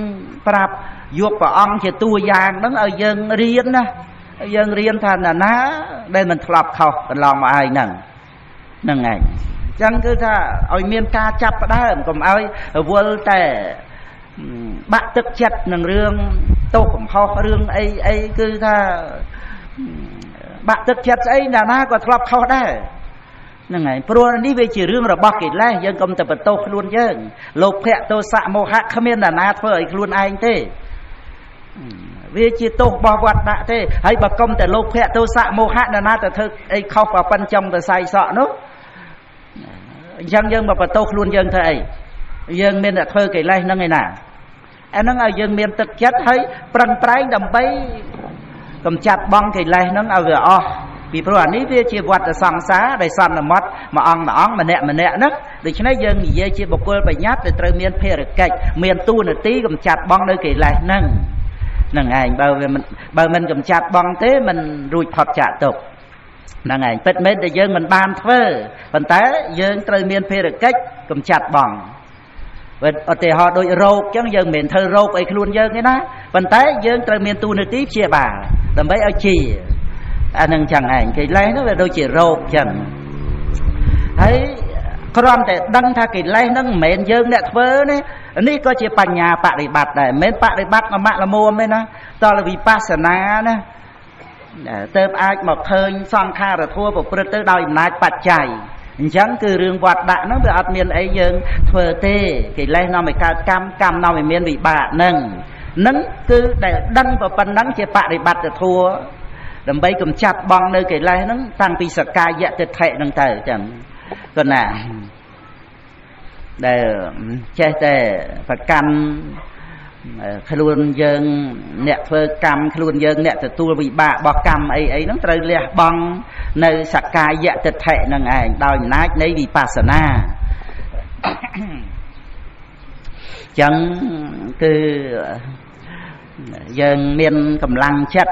prap dục và ông chỉ tu giang nó ở dân riêng á dân riêng thành là ná đây mình thọp không còn lòng mà ai nâng ngày chẳng cứ tha ôi miên ca chắp ở đó còn ơi vô tè bạn tức chất nâng rương tô cũng ho rương ấy cứ tha bạn tức chất ấy là ná còn thọp không đấy nâng ngày pro đi về chỉ rương rồi bọc kịch lại dân công tập tô luôn chứ lục hẹ tô xạ mô hạ khám miên là ná thôi luôn anh thế vì chỉ tô bò vặt đã thế hay bà côngแต่ lục hẹ tô xạ mô hạ là náแต่ thực ấy khóc vào phân trongแต่ sai sọ nó dân dân mà tốt luôn dân thầy dân miền đã thơ cái này nó ngày nào anh nói dân miền thực chất thấy prang trái đầm bay cầm chặt băng cái này nó ở gò vì pro ní về chia vật là sang xá đây san là mất mà ăn mà nẹt nó để cho nên dân gì chia bọc quơ phải nhát để trời miền phê được cạnh miền tu là tí cầm chặt băng nơi cái này nâng ảnh bao mình cầm chặt băng thế mình rụi phật trả tục là ngày bết mết để dân mình ban thơ phần té dân trời miền phê được cách cầm chặt bằng và ở đây họ đội râu chẳng dân miền thơ râu ấy luôn dân cái đó phần té dân trời miền tu nơi tiếp chia bà làm mấy ở chỉ anh nâng chẳng ảnh cái lấy nó về đôi chỉ râu chẳng thấy con để đăng tha cái lấy nó miền dân đẹp thơ này ní có chỉ bàn nhà bạc để bạt này mấy bạc để bạt mà mạng là mua mấy nó to là vì pasana nè tớm ai một hơi xong kha rồi thua một bữa tới đòi nát bạch chảy chẳng cứ rừng vọt đã nó bị ạt miền ấy dân thờ tê cái lên nó mới cam nó mới miền bị bạ nâng cứ để đăng vào phần nắng chỉ bạ để bạt rồi thua đầm bay cầm chặt băng nơi cái lên nó tăng pi sạc ca dạ tuyệt thệ nâng tờ chẳng còn nè để che tè phải căn luôn dân nẹt phơ cam luôn dân nẹt từ tu bị bạ bọ cam ấy nó trời lẹ băng nơi sạc ca dạ tuyệt thệ nâng ảnh đòi nát đấy vì pasana chẳng cứ dân miền cầm lăng chất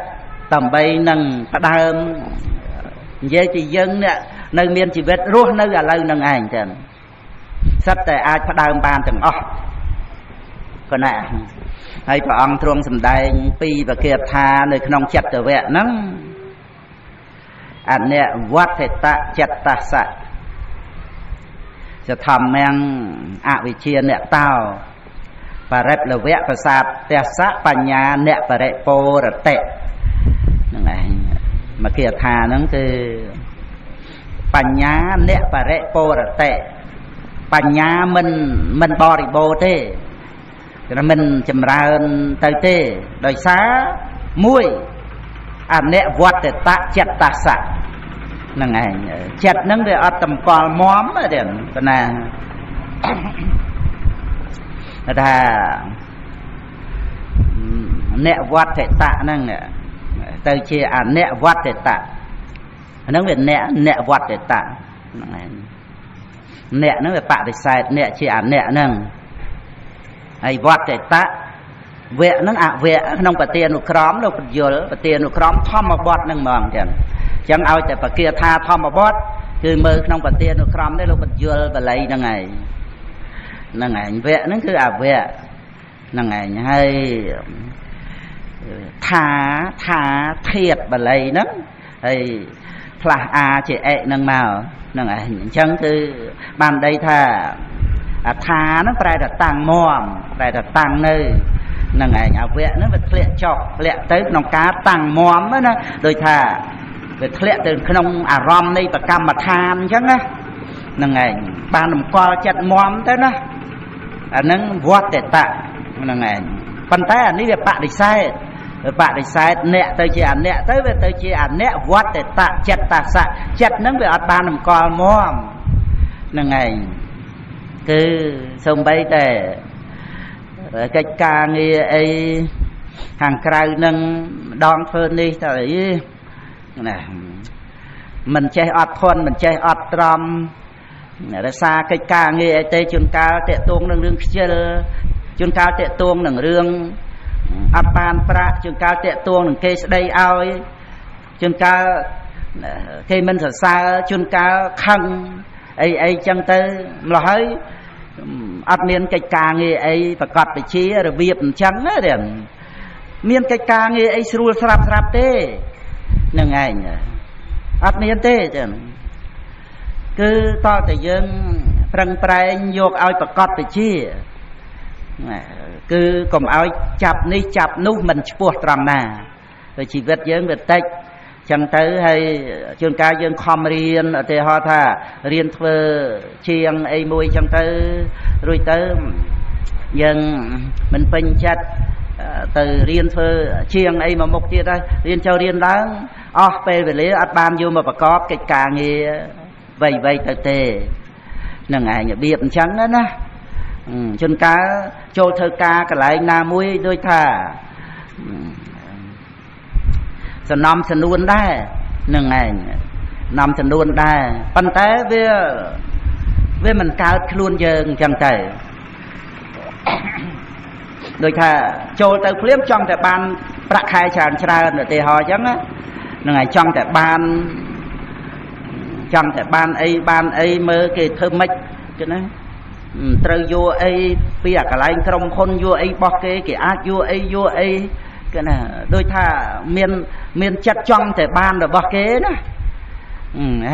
tầm bay nâng phát đơm dễ chỉ dân nè nơi miền chỉ biết ruột nơi là lâu nâng ảnh chẳng sắp tại ai phát đơm bàn từng còn nè hay phải ông trung sầm đai pi và kia tha nơi không chặt từ vẹn nắng anh nè vắt thể tạ chặt tạ sạจะทำแมงอวิเชียนเนี่ยเต้าปะเร็บละแวะประสาทแต่สะปัญญาเนี่ยปะเรโประเตะนั่นไงมาเกียรทานั่นคือปัญญาเนี่ยปะเรโประเตะปัญญามันบริโภคเท่แต่มันจำราญเตยเท่โดยสามุ้ยอันเนี่ยวัดแต่ตะจัตตาสะนั่นไงจัดนั่งเดี๋ยวเอาตำกอลม้อมเดี๋ยวกันนะถ้าเนี่ยวัดแต่ตะนั่งเนี่ยเตยเชียอันเนี่ยวัดแต่ตะนั่งเป็นเนี่ยวัดแต่ตะนั่นไงเนี่ยนั่งเป็นปะแต่ใส่เนี่ยเชียอันเนี่ยนั่งไอ้วัดแต่ตะเวะนั่งอะเวะน้องปะเตียนุคร้อมเราปะโยลปะเตียนุคร้อมท่อมมาบอดนั่งมองกันchẳngเอาแต่ปะเกียธาท่อมมาบอดคือมือน้องปะเตียนุคร้อมได้เราปะโยลปะไหลนั่งไงเวะนั่นคืออะเวะนั่งไงให้ธาเทียบปะไหลนั่งให้พระอาเจเอะนั่งมานั่งไงchẳngคือบ้านใดท่าธานั่งแปลแต่ตังม่อมแปลแต่ตังเนยนั่งไงเอาเวะนั่นเป็นเละจอกเละtớiน้องกาตังม่อมนะโดยท่าเป็นเละถึงขนมอารมณ์ในประกรรมทานใช่ไหมนั่งไงบ้านน้ำกอจัดม่อมtớiนะอันนั้นวัดแต่ตะนั่งไงปัญหาอันนี้เรียกปะดิไซเนี่ยเตยเชียนเนี่ยเตยเป็นเตยเชียนเนี่ยวัดแต่ตะจัดตาสะจัดนั่งไปอัดบ้านน้ำกอม่อมนั่งไงคือสมบัติแต่cái ca nghe ấy hàng cày nâng đón phơn đi tại nè mình chơi ọt thôn mình chơi ọt trầm រសារកិច្ចការងារអីទេជួនកាលតាក់ទងនឹងរឿងខ្ជិលជួនកាលតាក់ទងនឹងរឿងអត់បានប្រាក់ជួនកាលតាក់ទងនឹងគេស្ដីឲ្យជួនកាលគេមិនសរសើរជួនកាលខឹងអីចឹងទៅម្ល៉េះហើយអត់មានកិច្ចការងារអីប្រកបវិជារបៀបអញ្ចឹងទេមានកិច្ចការងារអីស្រួលស្រាប់ទេនឹងឯងអត់មានទេចឹងគឺតើតែយើងប្រឹងប្រែងយកឲ្យប្រកបវិជាគឺកុំឲ្យចាប់នេះចាប់នោះមិនឆ្ពោះត្រង់ណាតែជីវិតយើងវាតិចចឹងទៅហើយជួនកាលយើងខំរៀនឧទាហរណ៍ថារៀនធ្វើជាងអីមួយចឹងទៅរួចទៅយើងមិនពេញចិត្តទៅរៀនធ្វើជាងអីមកមុខទៀតហើយរៀនចូលរៀនឡើងអស់ពេលវេលាអត់បានយកមកប្រកបកិច្ចការងារវៃទៅទេនឹងឯងរបៀបអញ្ចឹងណាជួនកាលចូលធ្វើការកន្លែងណាមួយដូចថាសំណំសំនួនដែរនឹងឯងនាំសំនួនដែរប៉ុន្តែវាមិនកើតខ្លួនយើងអញ្ចឹងទៅដូចថាចូលទៅភ្លាមចង់តែបានប្រាក់ខែច្រើនឧទាហរណ៍អញ្ចឹងហ្នឹងហើយចង់តែបានអីមើលគេធ្វើម៉េចចឹងណាត្រូវយកអីពីអាកន្លែងក្រុមហ៊ុនយកអីបោះគេអាចយកអីគេណាដូចថាមានចិត្តចង់តែបានរបស់គេណា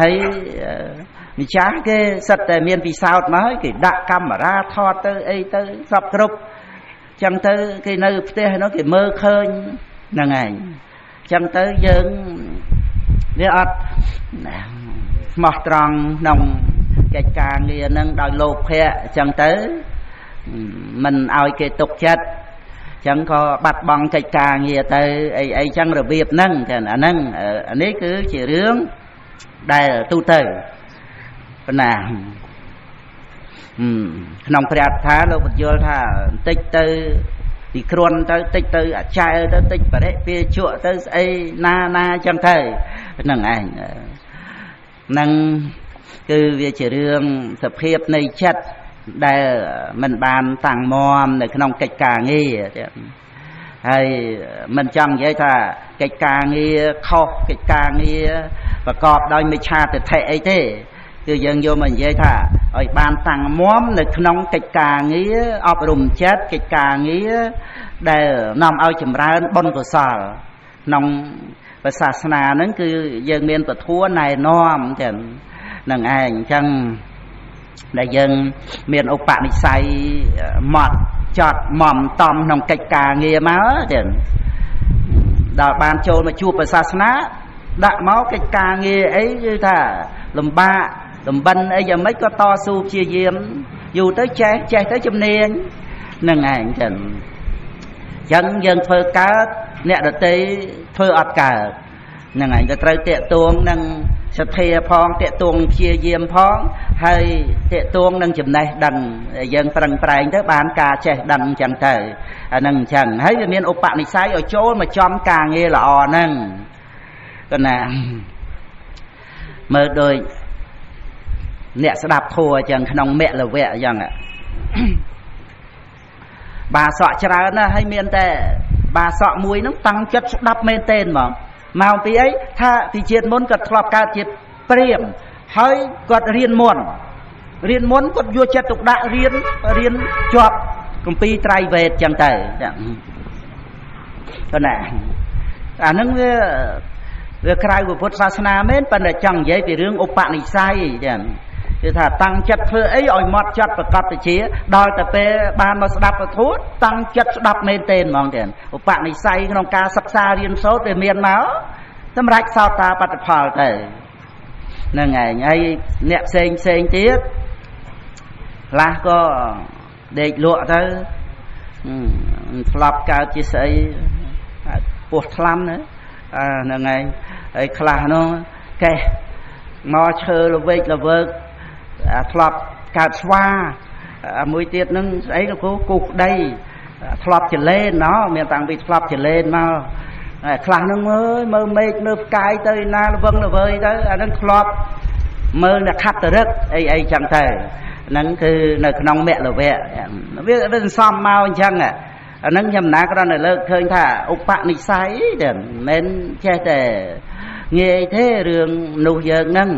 ហើយម្ចាស់គេសិតតែមានពិសោធន៍មកហើយគេដាក់កាមេរ៉ាថតទៅអីទៅសពគ្រប់ចឹងទៅគេនៅផ្ទះនោះគេមើលឃើញហ្នឹងឯងចឹងទៅយើងវាអត់ស្មោះត្រង់ក្នុងកិច្ចការងារហ្នឹងដោយលោភៈចឹងទៅមិនឲ្យគេទុកចិត្តចឹងក៏បាត់បង់កិច្ចការងារទៅអីចឹងរបៀបហ្នឹងតែអាហ្នឹងអានេះគឺជារឿងដែលទូទៅប៉ុណ្ណាក្នុងព្រះអត្ថាលោកបញ្យល់ថាបន្តិចទៅពីគ្រាន់ទៅតិចទៅអាចែលទៅតិចបរិពាជក់ទៅស្អីណាចឹងទៅហ្នឹងឯងហ្នឹងគឺវាជារឿងសភាពនៃចិត្តដែលមិនបានតាំងមាំនៅក្នុងកិច្ចការងារហើយមិនចង់និយាយថាកិច្ចការងារខុសកិច្ចការងារប្រកបដោយមិច្ឆាទិដ្ឋិអីទេគឺយើងយកមកនិយាយថាឲ្យបានតាំងមាំនៅក្នុងកិច្ចការងារអប់រំចិត្តកិច្ចការងារដែលនាំឲ្យចម្រើនបុណ្យកុសលក្នុងសាសនាហ្នឹងគឺយើងមានពធណែនាំចឹងនឹងឯងអញ្ចឹងដែលយើងមានឧបនិស្ស័យម៉ត់ចត់មុំតំក្នុងកិច្ចការងារមកចឹងដល់បានចូលមកជួបសាសនាដាក់មកកិច្ចការងារអីគឺថាលំបាកតំបិនអីយ៉ាងម៉េចក៏តស៊ូព្យាយាមយូរទៅចេះទៅជំនាញនឹងឯងចឹងយើងធ្វើកើតអ្នកដទៃធ្វើអត់កើតហ្នឹងឯងក៏ត្រូវតាក់ទងនឹងសទ្ធាផងតាក់ទងព្យាយាមផងហើយតាក់ទងនឹងចំណេះដឹងយើងប្រឹងប្រែងទៅបានការចេះដឹងអញ្ចឹងទៅអាហ្នឹងអញ្ចឹងហើយវាមានឧបនិស្ស័យឲ្យចូលមកចំការងារល្អហ្នឹងក៏ណាមើលដូចអ្នកស្ដាប់ធัวអញ្ចឹងក្នុងមគ្គលវៈអញ្ចឹងបាសកច្រើនណាស់ហើយមានតែបាសកមួយហ្នឹងតាំងចិត្តស្ដាប់មែនទេមកពីអីថាពីជាតិមុនគាត់ធ្លាប់កើតជាព្រាហ្មណ៍ហើយគាត់រៀនមុនគាត់យកចិត្តទុកដាក់រៀនជាប់គម្ពីរត្រៃវេទចឹងទៅប៉ុណ្ណាអាហ្នឹងវាក្រៅពុទ្ធសាសនាមែនប៉ុន្តែចង់និយាយពីរឿងឧបនិស្ស័យចឹងគឺថាតាំងចិត្តធ្វើអីឲ្យម៉ត់ចត់ប្រកបទៅជាដល់តែពេលបានមកស្ដាប់ពធតាំងចិត្តស្ដាប់មែនទេហ្មងទេឧបនិស្ស័យក្នុងការសិក្សារៀនសូត្រវាមានមកសម្រាប់សោតាបត្តផលទៅហ្នឹងឯងហើយអ្នកផ្សេងទៀតខ្លះក៏ដេកលក់ទៅធ្លាប់កើតជាស្អីពោះថ្លាំណាហ្នឹងឯងហើយខ្លះនោះកេះមកឈើល្វែកល្វើកធ្លាប់កើតស្វាមួយទៀតនឹងស្អីលោកគ្រូគូក្ដីធ្លាប់ចលែនមានតាំងពីធ្លាប់ចលែនមកខ្លះនឹងមើលមេឃមើលផ្កាយទៅណាល្វឹងល្វើយទៅអានឹងធ្លាប់ មើលអ្នកខាត់តរឹកអីចឹងទៅហ្នឹងគឺនៅក្នុងមគ្គលវៈវាសំមកអញ្ចឹងអាហ្នឹងខ្ញុំណាគ្រាន់តែលើកឃើញថាឧបនិស្ស័យទេមិនមែនចេះតែងាយទេរឿងនោះយើងហ្នឹង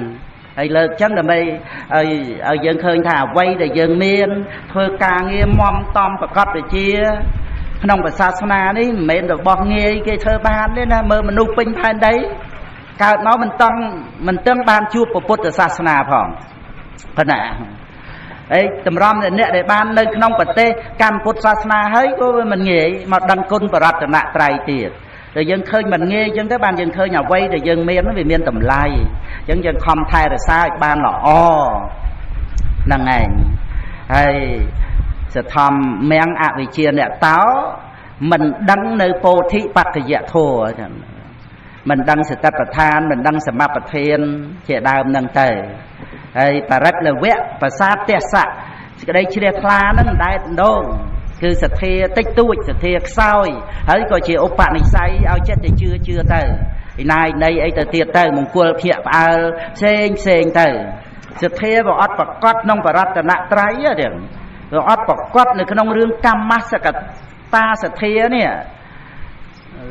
ហើយលើកចឹងដើម្បីឲ្យយើងឃើញថាអ្វីដែលយើងមានធ្វើការងារមមតំប្រកបវិជ្ជាក្នុងសាសនានេះមិនមែនរបស់ងាយគេធ្វើបានទេណាមើលមនុស្សពេញផែនដីកើតមកមិនតឹងបានជួបពុទ្ធសាសនាផងប៉ុណ្ណាហើយតម្រាំអ្នកដែលបាននៅក្នុងប្រទេសកម្ពុជាសាសនាហើយក៏មិនងាយមកដឹងគុណបរតនត្រ័យទៀតតែយើងឃើញមិនងាយអញ្ចឹងទៅបានយើងឃើញអ្វីដែលយើងមានវាមានតម្លៃអញ្ចឹងយើងខំថែរក្សាឲ្យបានល្អហ្នឹងឯងហើយសធម្មមៀងអវិជ្ជាអ្នកតោមិនដឹងនៅពោធិបក្ខយធម៌ចឹងមិនដឹងសតិប្បដ្ឋានមិនដឹងសមបដ្ឋានជាដើមហ្នឹងទៅហើយបរិទ្ធលវៈប្រសាទទេសៈសេចក្តីជ្រះថ្លាហ្នឹងមិនដែលដងគឺសទ្ធាតិចតួចសទ្ធាខ្សោយហើយក៏ជាឧបនិស្ស័យឲ្យចិត្តទៅជឿទៅឯណាយនៃអីទៅទៀតទៅមង្គលភ័ក្រផ្អើលផ្សេងទៅសទ្ធាវាអត់ប្រកបក្នុងបរតនត្រ័យទេវាអត់ប្រកបនៅក្នុងរឿងកម្មសកតាសទ្ធានេះ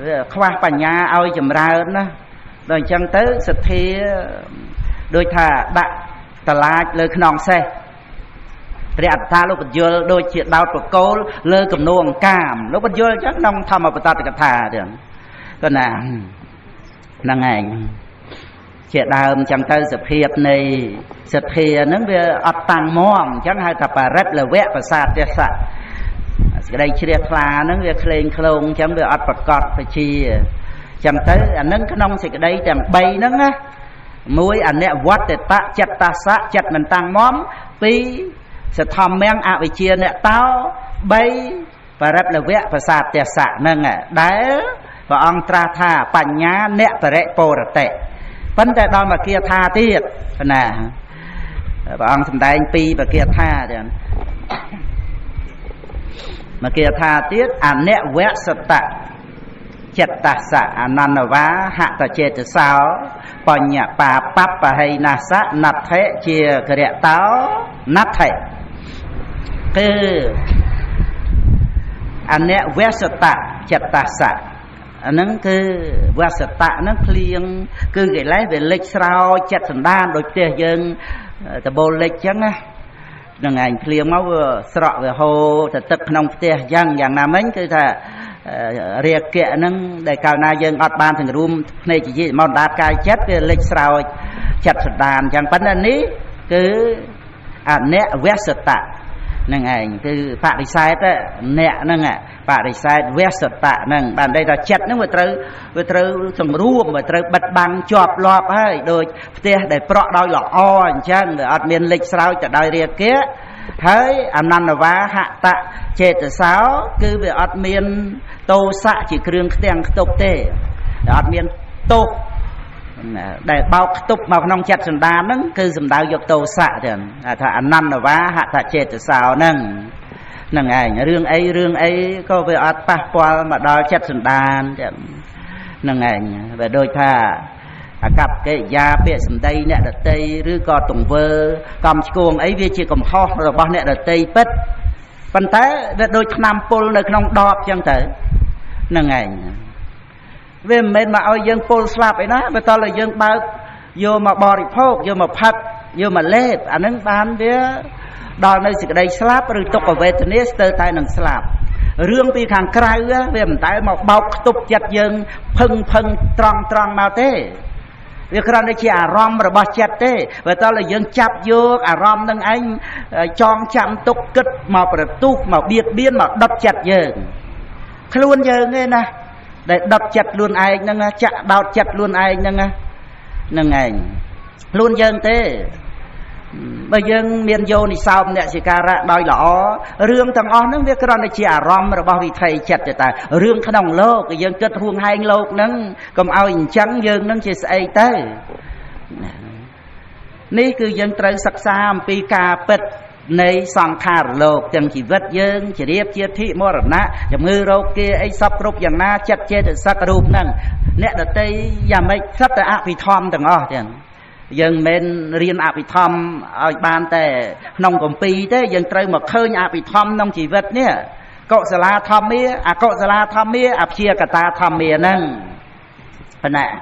វាខ្វះបញ្ញាឲ្យចម្រើនណាដល់អញ្ចឹងទៅសទ្ធាដូចថាដាក់តឡាចលើខ្នងសេះព្រះអត្ថាលោកបញ្យលដូចជាដោតបកូលលើគំនូអង្កាមលោកបញ្យលអញ្ចឹងក្នុងធម្មបតតកថាទៀតក៏ណាហ្នឹងឯងជាដើមអញ្ចឹងទៅសភាពនៃសទ្ធាហ្នឹងវាអត់តាំងមមអញ្ចឹងហៅថាបរិទ្ធលវៈប្រសាទទេសៈសេចក្តីជ្រះថ្លាហ្នឹងវាក្លែងក្លងអញ្ចឹងវាអត់ប្រកបបជាអញ្ចឹងទៅអានឹងក្នុងសេចក្តីទាំង3ហ្នឹងណាមួយអនិវត្តតៈចិត្តតាសៈចិត្តមិនតាំងមម2សធម្មមអវិជ្ជាអ្នកតោ3បរិទ្ធលវៈប្រសាទទេសៈហ្នឹងដែលព្រះអង្គត្រាស់ថាបញ្ញាអ្នកបរិពរតិប៉ុន្តែដល់មកគាថាទៀតណាព្រះអង្គសម្ដែងពីបគាថាទៀតមកគាថាទៀតអនិវសតៈចិត្តតាសៈអនន្តវាហតចេតសោបញ្ញបាបបហេណាសៈណដ្ឋិជាក្រៈតោណដ្ឋិគឺអនិវសតៈចិត្តតាសៈអាហ្នឹងគឺវសតៈហ្នឹងភ្លៀងគឺកិលេសវាលិចស្រោចចិត្តសន្តានដូចផ្ទះយើងតបូលលិចអញ្ចឹងណាហ្នឹងឯងភ្លៀងមកវាស្រក់វាហូរទៅទឹកក្នុងផ្ទះអញ្ចឹងយ៉ាងណាមិញគឺថារាគៈហ្នឹងដែលកាលណាយើងអត់បានសង្រួមភ្នែកជាមកដាតកាយចិត្តវាលិចស្រោចចិត្តសន្តានអញ្ចឹងប៉ុន្តែនេះគឺអនិវសតៈហ្នឹងឯងគឺបរិស័ទអ្នកហ្នឹងបរិស័ទវសតៈហ្នឹងបានន័យថាចិត្តហ្នឹងវាត្រូវសង្រួមវាត្រូវបិទបាំងជាប់លាប់ហើយដូចផ្ទះដែលប្រក់ដោយល្អអញ្ចឹងវាអត់មានលិចស្រោចទៅដោយរាគៈហើយអនន្តវាហតចេតសោគឺវាអត់មានតោសៈជាគ្រឿងខ្ទាំងខ្ទប់ទេអត់មានទោសដែលបោកខ្ទប់មកក្នុងចិត្តសន្តានហ្នឹងគឺសំដៅយកតោសៈទៅថាអនន្តវាហតចេតសោហ្នឹងឯងរឿងអីក៏វាអត់ប៉ះពាល់មកដល់ចិត្តសន្តានហ្នឹងឯងវាដូចថាអកប្បកិរិយាពាក្យសម្ដីអ្នកដតីឬក៏ទង្វើកំឆ្គងអីវាជាកំហុសរបស់អ្នកដតីពិតប៉ុន្តែវាដូចថ្នាំពុលនៅក្នុងដបអញ្ចឹងទៅហ្នឹងឯងវាមិនមែនមកឲ្យយើងពុលស្លាប់អីណាបើតើយើងបើកយកមកបរិភោគយកមកផឹកយកមកលេបអាហ្នឹងបានវាដល់នៅសេចក្តីស្លាប់ឬទុក្ខវេទនាស្ទើរតែនឹងស្លាប់រឿងពីខាងក្រៅវាមិនតែមកបោកខ្ទប់ចិត្តយើងផឹងត្រង់មកទេវាគ្រាន់តែជាអារម្មណ៍របស់ចិត្តទេបើតើយើងចាប់យកអារម្មណ៍នឹងឯងចងចាំទុកគិតមកប្រទុះមកបៀតបៀនមកដុតចិត្តយើងខ្លួនយើងទេណាដែលដុតចិត្តខ្លួនឯងហ្នឹងចាក់ដោតចិត្តខ្លួនឯងហ្នឹងឯងខ្លួនយើងទេបើយើងមានយោនិសោមនសិការៈដោយល្អរឿងទាំងអស់ហ្នឹងវាគ្រាន់តែជាអារម្មណ៍របស់វិថីចិត្តទេតែរឿងក្នុងលោកយើងគិតហួងហែងលោកហ្នឹងកុំឲ្យអញ្ចឹងយើងហ្នឹងជាស្អីទៅនេះគឺយើងត្រូវសិក្សាអំពីការពិតនៃសង្ខារលោកទាំងជីវិតយើងជ្រាបជាធិមរណៈជំងឺរោគគាអីសពគ្រប់យ៉ាងណាចិត្តចេតសិករូបហ្នឹងអ្នកដតីយ៉ាងម៉េចស្រាប់តែអភិធម្មទាំងអស់ទាំង dân men riêng áp bị thom ở ban tè nông công pi thế dân trời mà khơi áp bị thom nông chỉ vật nhé cậu sẽ la thom mía cậu sẽ la thom mía áp chia cả ta thom mía nâng phần này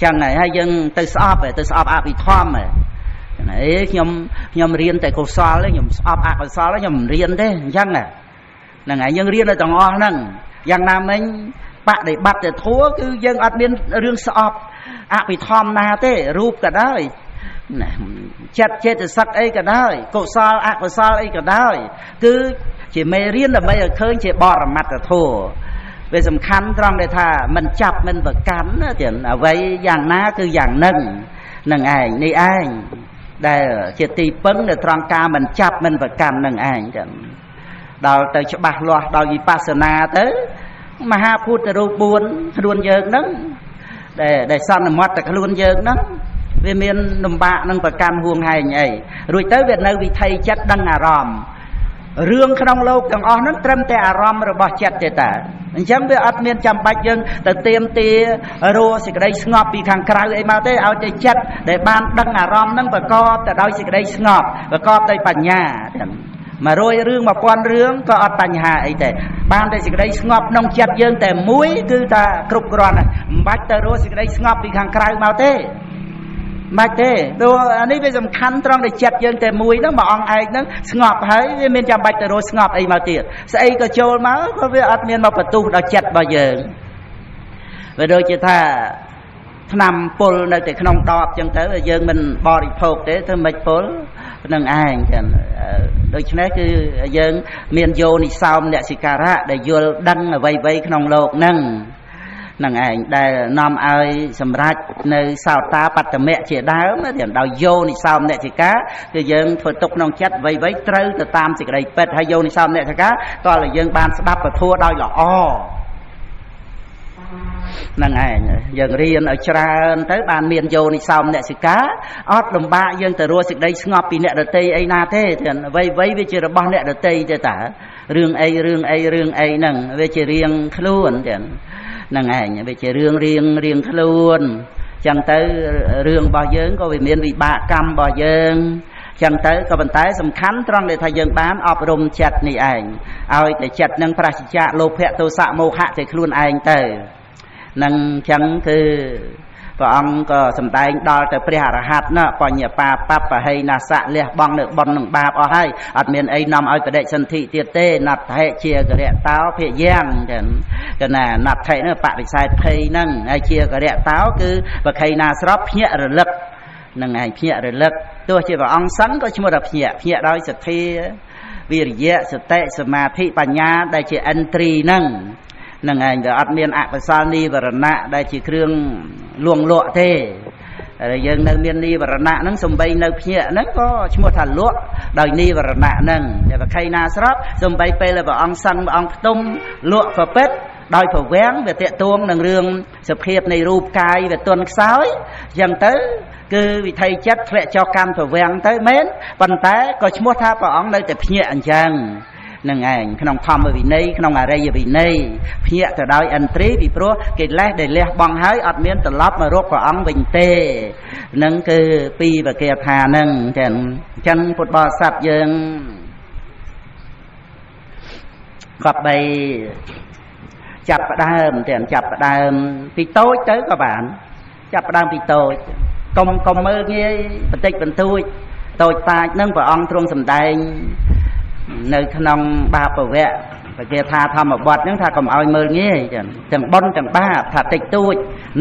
chẳng này hay dân từ shop áp bị thom này ấy nhom riêng tại cổ xoa lấy nhom shop áp cổ xoa lấy nhom riêng thế chẳng này là ngày dân riêng là chẳng ngon nâng dân nam mình bạn để bắt để thua cứ dân ở bên riêng shop bị thom na thế rụp cả đấy chặt chết từ sắc ấy cả đấy cổ sao ấy cả đấy cứ chỉ mê riêng là bây giờ khơi chỉ bỏ ra mặt là thua về sầm khăn trong đây thà mình chập mình vật cắn tiền ở vậy dạng na cứ dạng nâng ảnh đi anh đây chỉ tì bấn để trong ca mình chập mình vật cắn nâng ảnh đào tới cho bạc loa đào vipassana tới mà ha phút rồi buồn giờ nâng để xong là mất cả luôn giờ nó về miền nằm bạ nâng bậc cam huồng hay nhảy rồi tới Việt Nam vì thầy chất đăng ròm rương không lâu càng nó trâm tè ròm rồi bỏ chặt để ta chẳng biết ắt miền chăm bạch dân từ tiêm tia rô xịt đây ngọt bị khang cào ấy mà thế ao chơi chất để ban đăng ròm nâng bậc co từ đây xịt đây ngọt và co tới bản nhà mà rồi rương mà quan rương có ở tành hà ấy thế ban đây cái đây ngọc nông chặt dươngแต่muối cứ ta cục gòn này bách ta rồi cái đây ngọc bị hàng cày màu thế bách thế đồ anh ấy bây giờ khăn trong để chặt dươngแต่muối nó mà ông ai nó ngọc hay miền trong bách ta rồi ngọc ấy màu tiệt sẽ có trâu máu có biết ở miền mà bật tu đã chặt bao giờ về đôi chỉ tha nằm pol nơi tại không đọp chẳng tới là dương mình bò đi phột thế thôi mấy pol nâng ai chẳng đôi chứ này cứ dân miền vô đi sau nè xì cà rạ để vô đăng ở vây vây không lột nâng ảnh đây nằm ai sầm rách nơi sao ta bắt từ mẹ chị đáo mà điểm đào vô đi sau nè xì cá cứ dân thôi tục nông chất vây vây trâu từ tam xì đây pet hay vô đi sau nè xì cá còn là dân ban đắp và thua đôi là nâng ảnh dân riêng ở tràn tới bàn miền vô đi xong nè xì cá ót đồng ba dân từ rùa xịt đây ngọt bị nè đợt tây ấy na thế thì vây với chưa bao nè đợt tây cho tả rương ấy nâng về chỉ riêng luôn thì nâng ảnh về chỉ riêng luôn chẳng tới rương bao dân có về miền vì bạ cam bao dân chẳng tới có vận tải sầm khánh trong để thay dân bán ọp rôm chặt này ảnh ao để chặt nâng prascha lô phẹ tô xạ mô hạ thì luôn ảnh tới nâng chẳngคือพระองค์ก็สำแดงดอลแต่พระอรหันต์นะปัญญาปาปัปให้นาสะเลียบองเนื้อบอลหนึ่งบาปเอาให้อัดเมียนไอ้นำเอาไปได้สันติเตียเต้นัดเทเชียกระเดะเต้าเพียย่างกันน่ะนัดเทเนี่ยปะดิไซด์เพย์นั่งไอ้เชียกระเดะเต้าคือปะใครนาสรับเพียระลึกนั่งไอ้เพียระลึกตัวเชื่อพระองค์สังก็ชื่อว่าเพียโดยสัตย์วิริยะสติสมาธิปัญญาได้เชื่ออันตรีนั่งนั่งไงเดี๋ยวอัดเมียนอักษรนีวรณะได้จีเครื่องลวงลวเท่ยังนั่งเมียนนีวรณะนั่งสมบัยนั่งเพียนั่งก็ชั่วทันลวโดยนีวรณะนั่งแต่ว่าใครนาสรับสมบัยไปเลยว่าองสังองตุ้มลวฝาเป็ดโดยฝาแหวงแบบเตะตัวนั่งเรื่องสเพียบในรูปกายแบบตัวนักสาวยังเต๋อคือวิธีจัดแฝงเจ้ากรรมฝาแหวงเต๋อเม้นปันแต่ก็ชั่วท่าพระองค์ได้แต่เพียอันจังนั่งไงขนมทอมไปวินัยขนมอะไรอยู่วินัยเพียแต่ได้อันตรีปีโปรเกิดแรกได้เลี้ยบังให้อัดเมียนตลอดมารบกับอังวินเต้นั่นคือปีแบบเกียรตินั่งจันพุทธบริษัทยังขับไปจับประดามจับประดามปีโต้tới các bạnจับประดามปีโต้กลมมือเงี้ยปฏิบัติตัวโต้ตายนั่งกับอังตรงสำแดงในขนมบาปแวะไปเกี่ยทาทำมาบดนั่งทากับเอามืองี้จังบอนจังบ้าถ้าติดตู้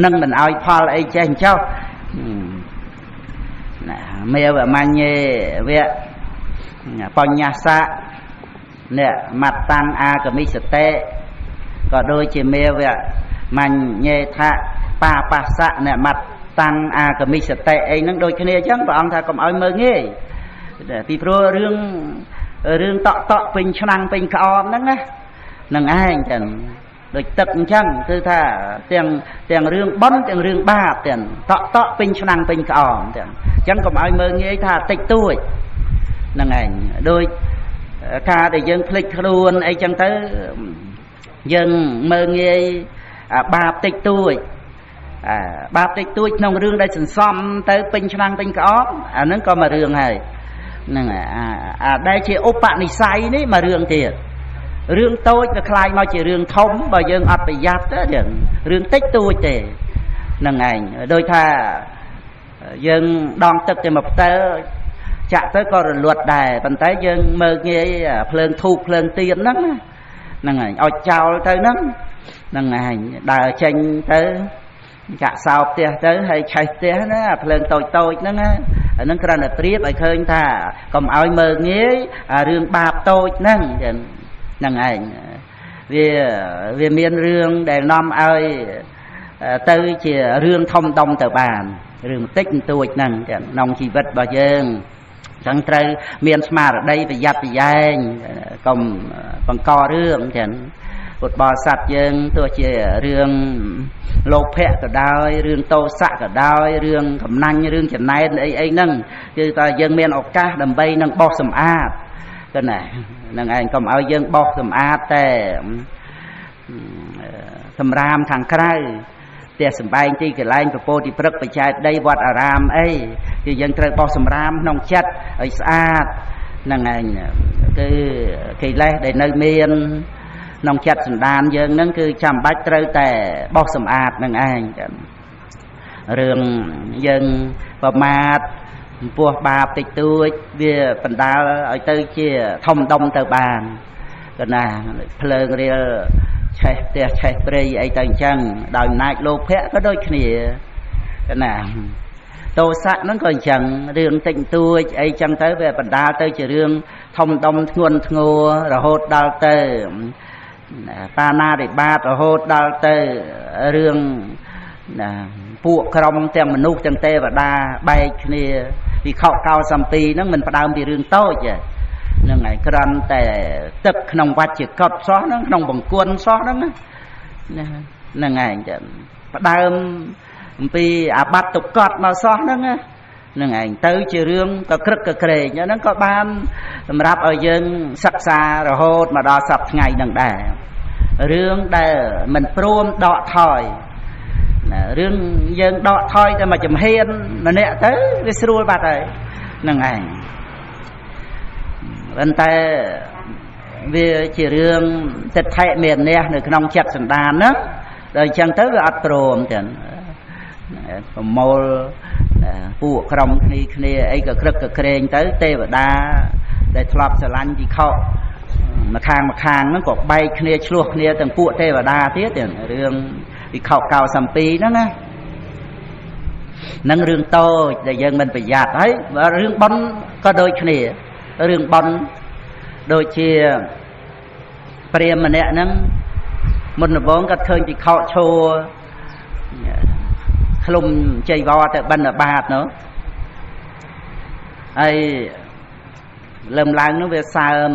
นั่งมันเอาพอไอ้เจ้าเจ้าเมื่อแบบมันเย่เวะปัญญาสะเนี่ยมัดตังอากับมิสเตก็โดยเฉเมื่อเวะมันเย่ทะปาปัสสะเนี่ยมัดตังอากับมิสเตไอ้นั่งโดยเฉลี่ยจังพระองค์ทากับเอามืองี้ที่เพราะเรื่องเตาะเป็นช่างเป็นกอมนั่นนะนั่งไอ้จันโดยตึกช่างคือถ้าเตียงเรื่องบ้อนเตียงเรื่องบาปเตียงเตาะเป็นช่างเป็นกอมเตียงจังก็เอาเมืองงี้ถ้าติดตู้นั่งไงโดยถ้าได้ยังพลิกครูนไอ้จังtớiยังเมืองงี้บาปติดตู้ បាបតិចតួចក្នុងរឿងដែលសន្សំទៅពេញឆ្នាំងពេញក្អកអាហ្នឹងក៏មករឿងហើយហ្នឹងដែលជាឧបនិស្ស័យនេះមករឿងទៀតរឿងតូចវាคล้ายមកជារឿងធំបើយើងអត់ប្រយ័ត្នទៅរឿងតិចតួចទេហ្នឹងឯងដូចថាយើងដងទឹកទៅមកផ្ទើចាក់ទៅក៏រលត់ដែរប៉ុន្តែយើងមើលងាយភ្លើងធូបភ្លើងទៀនហ្នឹងហ្នឹងឯងឲ្យចោលទៅហ្នឹងឯងដើរចេញទៅចាក់សោផ្ទះទៅហើយឆេះផ្ទះណាភ្លើងតូចហ្នឹងអាហ្នឹងគ្រាន់តែប្រៀបឲ្យឃើញថាកុំឲ្យមើលងាយរឿងបាបតូចហ្នឹងហ្នឹងឯងវាមានរឿងដែលនាំឲ្យទៅជារឿងធំដុំទៅបានរឿងបន្តិចបន្តួចហ្នឹងក្នុងជីវិតរបស់យើងចឹងត្រូវមានស្មារតីប្រយ័ត្នប្រយែងកុំបង្ករឿងចឹងពុទ្ធបរិស័ទយើងទោះជារឿងលោភៈក៏ដោយរឿងទោសៈក៏ដោយរឿងកំណាញ់រឿងចំណែនអីហ្នឹងគឺថាយើងមានឱកាសដើម្បីនឹងបោះសម្អាតទៅណានឹងឯងកុំឲ្យយើងបោះសម្អាតតែសម្រាមខាងក្រៅផ្ទះសម្បែងទីកន្លែងពពោទីព្រឹកបច្ច័យដីវត្តអារាមអីគឺយើងត្រូវបោះសម្រាមក្នុងចិត្តឲ្យស្អាតហ្នឹងឯងគឺកិលេសដែលនៅមានក្នុងចិត្តសន្តានយើងហ្នឹងគឺចាំបាច់ត្រូវតែបោះសម្អាតនឹងឯងរឿងយើងប្រមាទចំពោះបាបតិចតួចវាបណ្ដាលឲ្យទៅជាធំដុំទៅបានក៏ណាភ្លើងរៀលឆេះផ្ទះឆេះព្រៃអីទៅអញ្ចឹងដោយអំណាចលោភៈក៏ដូចគ្នាក៏ណាទោសៈហ្នឹងក៏អញ្ចឹងរឿងតិចតួចអីចឹងទៅវាបណ្ដាលទៅជារឿងធំដុំធ្ងន់ធ្ងររហូតដល់ទៅបាណារិបាតរហូតដល់ទៅរឿងពួកក្រុមទាំងមនុស្សទាំងទេវតាបែកគ្នាវិខកោសំពីហ្នឹងមិនផ្ដើមពីរឿងតូចហ្នឹងហើយគ្រាន់តែទឹកក្នុងវច្ចកតសោះហ្នឹងក្នុងបង្គន់សោះហ្នឹងហ្នឹងឯងចឹងផ្ដើមអំពីអាបត្តិទុកតមកសោះហ្នឹងហ្នឹងឯងទៅជារឿងកក្រឹកកក្រែងហ្នឹងក៏បានសម្រាប់ឲ្យយើងសិក្សារហូតមកដល់សប្តាហ៍ថ្ងៃហ្នឹងដែររឿងដែលមិនព្រមដកថយរឿងយើងដកថយតែមកចំហៀនម្នាក់ទៅវាស្រួលបាត់ហើយហ្នឹងឯងប៉ុន្តែវាជារឿងចិត្តថែមានអ្នកនៅក្នុងចិត្តសន្តានហ្នឹងដល់អញ្ចឹងទៅវាអត់ព្រមចឹងប្រមូលពួកក្រុមគ្នាអីក៏ក្រឹកក៏ក្រែងទៅទេវតាដែលធ្លាប់ស្រឡាញ់វិខម្ខាងហ្នឹងក៏បែកគ្នាឆ្លោះគ្នាទាំងពួកទេវតាទៀតរឿងវិខកោសំពីហ្នឹងណានឹងរឿងតូចដែលយើងមិនប្រយ័ត្នហើយរឿងបុណ្យក៏ដូចគ្នារឿងបុណ្យដូចជាព្រាហ្មណ៍ម្នាក់ហ្នឹងមុនដំបូងគាត់ឃើញវិខឈរឃ្លុំចៃវរទៅបិណ្ឌបាតនោះហើយលើមឡើងនោះវាសើម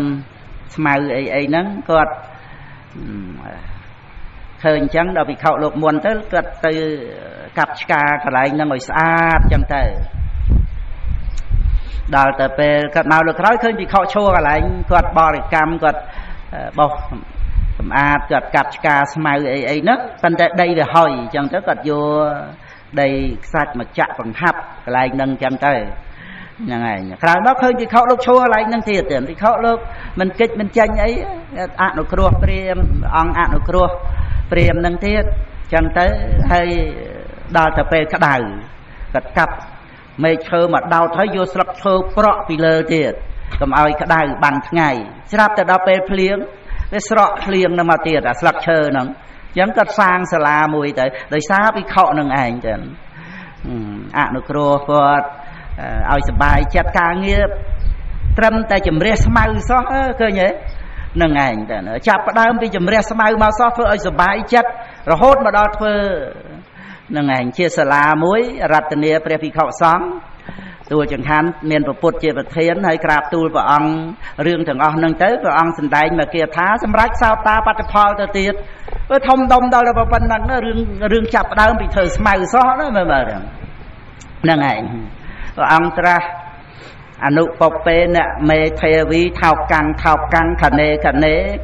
ស្មៅអីហ្នឹងគាត់ឃើញអញ្ចឹងដល់វិខលោកមុនទៅគាត់ទៅកាប់ឆ្កាកន្លែងហ្នឹងឲ្យស្អាតអញ្ចឹងទៅដល់ទៅពេលគាត់មកលើក្រោយឃើញវិខឈរកន្លែងគាត់បរិកម្មគាត់បោះសម្អាតគាត់កាប់ឆ្កាស្មៅអីហ្នឹងប៉ុន្តែដីវាហុយអញ្ចឹងទៅគាត់យកដីខ្សាច់មកចាក់បង្ហាប់កន្លែងហ្នឹងអញ្ចឹងទៅហ្នឹងឯងក្រោយមកឃើញវិខលោកឈរកន្លែងហ្នឹងទៀតវិខលោកមិនកិច្ចមិនចាញ់អីអនុគ្រោះព្រាហ្មណ៍អង្គអនុគ្រោះព្រាហ្មណ៍ហ្នឹងទៀតអញ្ចឹងទៅហើយដល់ទៅពេលក្តៅគាត់កាប់មេឃឈើមកដោតហើយយកស្លឹកឈើប្រក់ពីលើទៀតកុំឲ្យក្តៅបាំងថ្ងៃស្រាប់តែដល់ពេលភ្លៀងវាស្រក់ភ្លៀងនឹងមកទៀតអាស្លឹកឈើហ្នឹងអញ្ចឹងគាត់សាងសាលាមួយទៅដោយសារវិខនឹងឯងចឹងអនុគ្រោះគាត់ឲ្យសុបាយចិត្តការងារត្រឹមតែជំរះស្មៅសោះឃើញទេនឹងឯងតែចាប់ផ្ដើមពីជំរះស្មៅមកសោះធ្វើឲ្យសុបាយចិត្តរហូតមកដល់ធ្វើនឹងឯងជាសាលាមួយរតនាព្រះភិក្ខុសង្ឃទូលចង្ហាន់មានព្រះពុទ្ធជាប្រធានហើយក្រាបទូលព្រះអង្គរឿងទាំងអស់ហ្នឹងទៅព្រះអង្គសម្ដែងមកគាថាសម្រាប់សោតាបត្តផលទៅទៀតវាធំដុំដល់ប៉ុណ្ណឹងរឿងចាប់ផ្ដើមពីធ្វើស្មៅសោះណាមើលហ្នឹងឯងព្រះអង្គត្រាស់អនុពពេនមេទេវីថោកាំងខនេ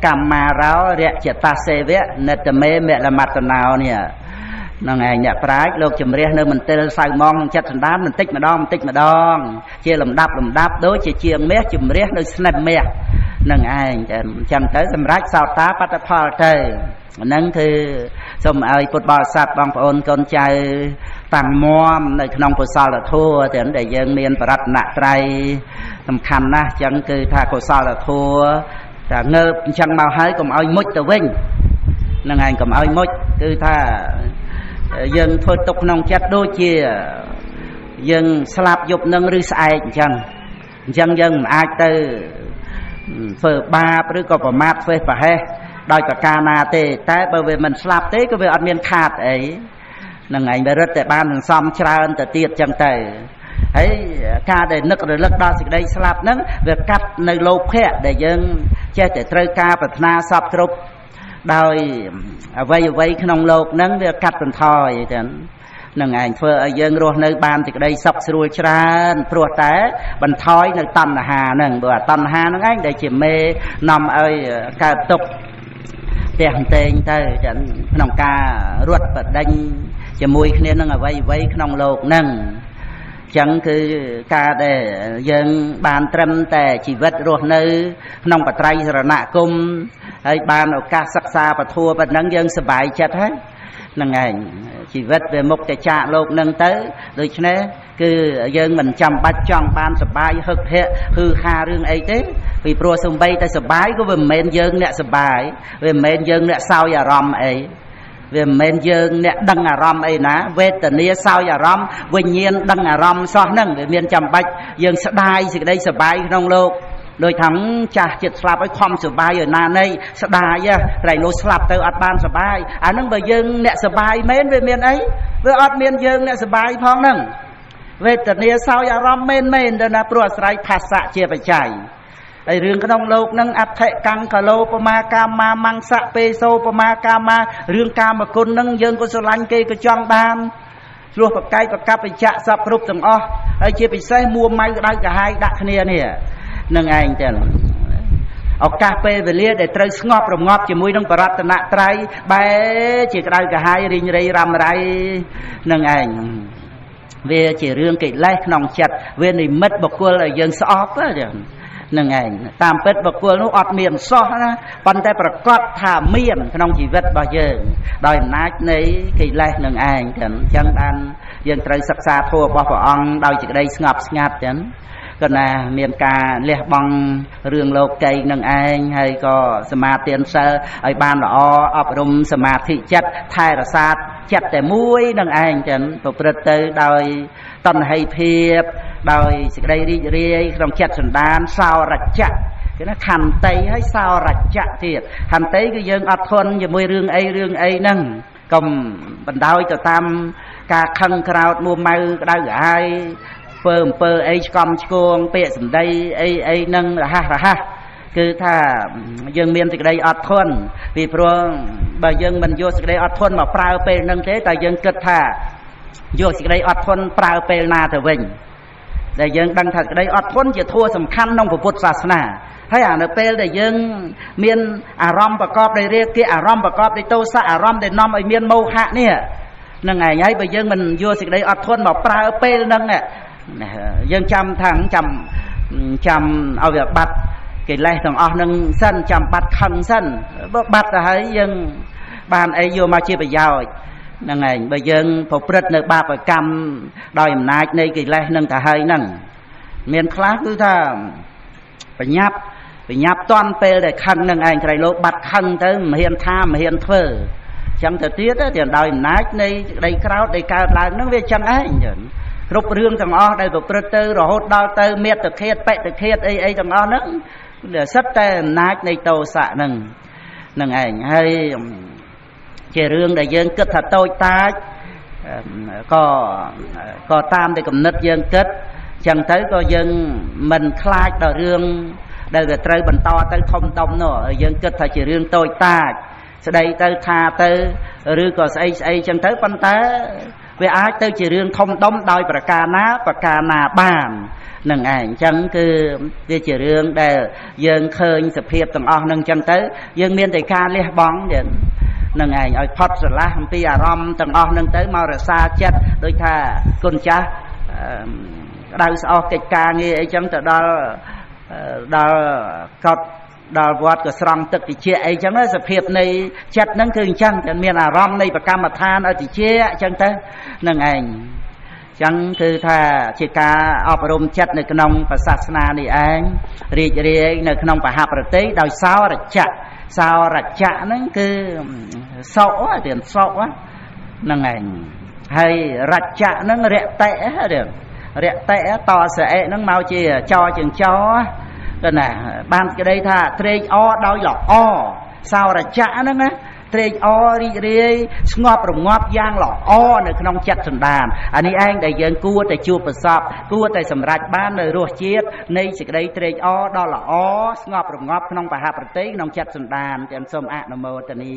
កម្មារោរចតាសេវៈនិតមេមលមត្តណោនេះ នឹងឯងអ្នកប្រាជ្ញលោកជំរះនៅមន្ទិលសៅម៉ងក្នុងចិត្តសន្តានបន្តិចម្ដងជាលំដាប់ដូចជាជាងមាសជំរះនៅស្និតមាសនឹងឯងអញ្ចឹងទៅសម្រាប់សោតាបត្តផលទៅហ្នឹងគឺសូមឲ្យពុទ្ធបរិស័ទបងប្អូនកូនចៅតាំងមាំនៅក្នុងកុសលធម៌ទាំងដែលយើងមានបរតនត្រ័យសំខាន់ណាស់អញ្ចឹងគឺថាកុសលធម៌តែងើបអញ្ចឹងមកហើយកុំឲ្យមុជទៅវិញនឹងឯងកុំឲ្យមុជគឺថាយើងធ្វើទុកក្នុងចិត្តដូចជាយើងស្លាប់យប់នឹងឬស្អែកអញ្ចឹងយើងមិនអាចទៅធ្វើបាបឬក៏ប្រមាថធ្វើប្រហែសដោយប្រការណាទេតែបើវាមិនស្លាប់ទេក៏វាអត់មានខាតអីនឹងឯងវារឹតតែបានសន្សំច្រើនទៅទៀតអញ្ចឹងទៅហើយការដែលនឹករលឹកដល់សេចក្តីស្លាប់ហ្នឹងវាកាត់នៅលោភៈដែលយើងចេះតែត្រូវការប្រាថ្នាសពគ្រប់ដោយអ្វីក្នុងលោកហ្នឹងវាកាត់បន្ថយទៅនឹងឯងធ្វើឲ្យយើងរស់នៅបានសេចក្តីសុខស្រួលច្រើនព្រោះតែបន្ថយនៅតណ្ហាហ្នឹងព្រោះអាតណ្ហាហ្នឹងឯងដែលជាមេនាំឲ្យកើតទុក្ខផ្ទះផ្សេងទៅក្នុងការរត់បដិញជាមួយគ្នានឹងអ្វីក្នុងលោកហ្នឹងចឹងគឺការដែលយើងបានត្រឹមតែជីវិតរស់នៅក្នុងបត្រៃសរណគមហើយបានឱកាសសិក្សាពធប៉ុណ្ណឹងយើងសប្បាយចិត្តហើយនឹងឯងជីវិតវាមុខតែចាកលោកនឹងទៅដូច្នេះគឺយើងមិនចាំបាច់ចង់បានសប្បាយហឹកហែកហឺហារឿងអីទេពីព្រោះសំបីតែសប្បាយក៏វាមិនមែនយើងអ្នកសប្បាយវាមិនមែនយើងអ្នកសោយអារម្មណ៍អីវាមិនមែនយើងអ្នកដឹងអារម្មណ៍អីណាវេទនាសោយអារម្មណ៍វិញ្ញាណដឹងអារម្មណ៍សោះហ្នឹងវាមានចាំបាច់យើងស្ដាយសេចក្តីសប្បាយក្នុងលោកដោយថាចាស់ចិត្តស្លាប់ឲ្យខំសប្បាយឲ្យណានៃស្ដាយត្រៃលោស្លាប់ទៅអត់បានសប្បាយអាហ្នឹងបើយើងអ្នកសប្បាយមែនវាមានអីវាអត់មានយើងអ្នកសប្បាយផងហ្នឹងវេទនាសោយអារម្មណ៍មែនទៅណាព្រោះអាស្រ័យភាសៈជាបច្ច័យហើយរឿងក្នុងលោកហ្នឹងអដ្ឋិកੰកលោបមាកាមាមង្សៈពេសោបមាកាមារឿងកាមគុណហ្នឹងយើងក៏ស្រឡាញ់គេក៏ចង់បានឆ្លោះប្រកែកប្រកັບបច្ចៈសពគ្រប់ទាំងអស់ហើយជាពិសេសមួម៉ៅក្តៅកាហាយដាក់គ្នានេះនឹងឯងទៅឱកាសពេលវេលាដែលត្រូវស្ងប់រងាប់ជាមួយនឹងបរតនត្រ័យបែជាក្តៅកាហាយរីងរៃរ៉ាំរ៉ៃនឹងឯងវាជារឿងកិលេសក្នុងចិត្តវានិមិត្តបុគ្គលឲ្យយើងស្អប់ចឹងនឹងឯងតាមពិតបុគ្គលនោះអត់មានសោះណាប៉ុន្តែប្រកាសថាមានក្នុងជីវិតរបស់យើងដោយអំណាចនៃកិលេសនឹងឯងចឹងបានយើងត្រូវសិក្សាធម៌របស់ព្រះអង្គដោយសេចក្តីស្ងប់ស្ងាត់ចឹងក៏ណាមានការលះបង់រឿងលោកីនឹងឯងហើយក៏សមាទានសិលឲ្យបានល្អអប់រំសមាធិចិត្តថែរក្សាចិត្តតែមួយនឹងឯងចឹងប្រព្រឹត្តទៅដោយតណ្ហិភាពដោយសេចក្តីរីករាយក្នុងចិត្តសន្តានសោរច្ចៈគេណាខន្តីហើយសោរច្ចៈទៀតខន្តីគឺយើងអត់ធន់ជាមួយរឿងអីហ្នឹងកុំបណ្ដោយទៅតាមការខឹងក្រោធមួម៉ៅក្តៅក្រហាយធ្វើអំពើអីឆ្កំឆ្គងពាក្យសម្ដីអីនឹងរហ័សគឺថាយើងមានសេចក្តីអត់ធន់ពីព្រោះបើយើងមិនយកសេចក្តីអត់ធន់មកប្រើពេលហ្នឹងទេតែយើងគិតថាយកសេចក្តីអត់ធន់ប្រើពេលណាទៅវិញដែលយើងដឹងថាសេចក្តីអត់ធន់ជាធម៌សំខាន់ក្នុងពុទ្ធសាសនាហើយអានៅពេលដែលយើងមានអារម្មណ៍ប្រកបដោយរាគៈអារម្មណ៍ប្រកបដោយទោសៈអារម្មណ៍ដែលនាំឲ្យមានមោហៈនេះនឹងឯងហើយបើយើងមិនយកសេចក្តីអត់ធន់មកប្រើពេលហ្នឹងយើងចាំថាចាំឲ្យវាបាត់កិលេសទាំងអស់នឹងសិនចាំបាត់ខឹងសិនបើបាត់ទៅហើយយើងបានអីយកមកជាប្រយោជន៍ហ្នឹងឯងបើយើងប្រព្រឹត្តនៅបាបកម្មដោយអំណាចនៃកិលេសនឹងទៅហើយហ្នឹងមានខ្លះគឺថាប្រញាប់តាន់ពេលដែលខឹងនឹងឯងត្រៃលោកបាត់ខឹងទៅមិនហ៊ានថាមិនហ៊ានធ្វើចឹងទៅទៀតទៅដោយអំណាចនៃក្តីក្រោធដែលកើតឡើងហ្នឹងវាចឹងឯងចឹងគ្រប់រឿងទាំងអស់ដែលប្រព្រឹត្តទៅរហូតដល់ទៅមេត្តឃាតបេត្តឃាតអីទាំងអស់ហ្នឹងសិតតែអំណាចនៃទោសៈហ្នឹងឯងហើយជារឿងដែលយើងគិតថាតូចតាចក៏តាមតែគំនិតយើងគិតចឹងទៅក៏យើងមិនខ្លាចដល់រឿងដែលវាត្រូវបន្តទៅធំដុំនោះយើងគិតថាជារឿងតូចតាចស្ដីទៅថាទៅឬក៏ស្អីចឹងទៅប៉ុន្តែវាអាចទៅជារឿងធំដុំដោយប្រការណាបាននឹងឯងអញ្ចឹងគឺវាជារឿងដែលយើងឃើញសភាពទាំងអស់នឹងអញ្ចឹងទៅយើងមានតែការលះបង់ នឹងឯងឲ្យផុតស្រឡះអំពីអារម្មណ៍ទាំងអស់នឹងទៅមករក្សាចិត្តដូចថាគុណចាស់ក្តៅស្អស់កិច្ចការងារអីចឹងទៅដល់កត់ដល់វត្តក៏ស្រង់ទឹកតិចអីចឹងសភាពនៃចិត្តហ្នឹងគឺអញ្ចឹងតែមានអារម្មណ៍នៃប្រកម្មដ្ឋានឲ្យតិចអញ្ចឹងទៅនឹងឯងចឹងគឺថាជាការអប់រំចិត្តនៅក្នុងសាសនានេះឯងរីករាយនៅក្នុងបហប្រតិដោយសោរចៈហ្នឹងគឺសុខរៀនសុខហ្នឹងឯងហើយរច្ចៈហ្នឹងរតិរតិតសអិហ្នឹងមកជាចជើងចទៅណាបានក្តីថាត្រេកអរដោយល្អសោរចៈហ្នឹងណាត្រេកអររីករាយស្ងប់រងាប់យ៉ាងល្អនៅក្នុងចិត្តសន្តានអានេះឯងដែលយើងគួរតែជួបប្រសពគួរតែសម្រេចបាននៅរសជាតិនៃសេចក្តីត្រេកអរដ៏ល្អស្ងប់រងាប់ក្នុងបហប្រតិក្នុងចិត្តសន្តានទាំងសូមអនុមោទនា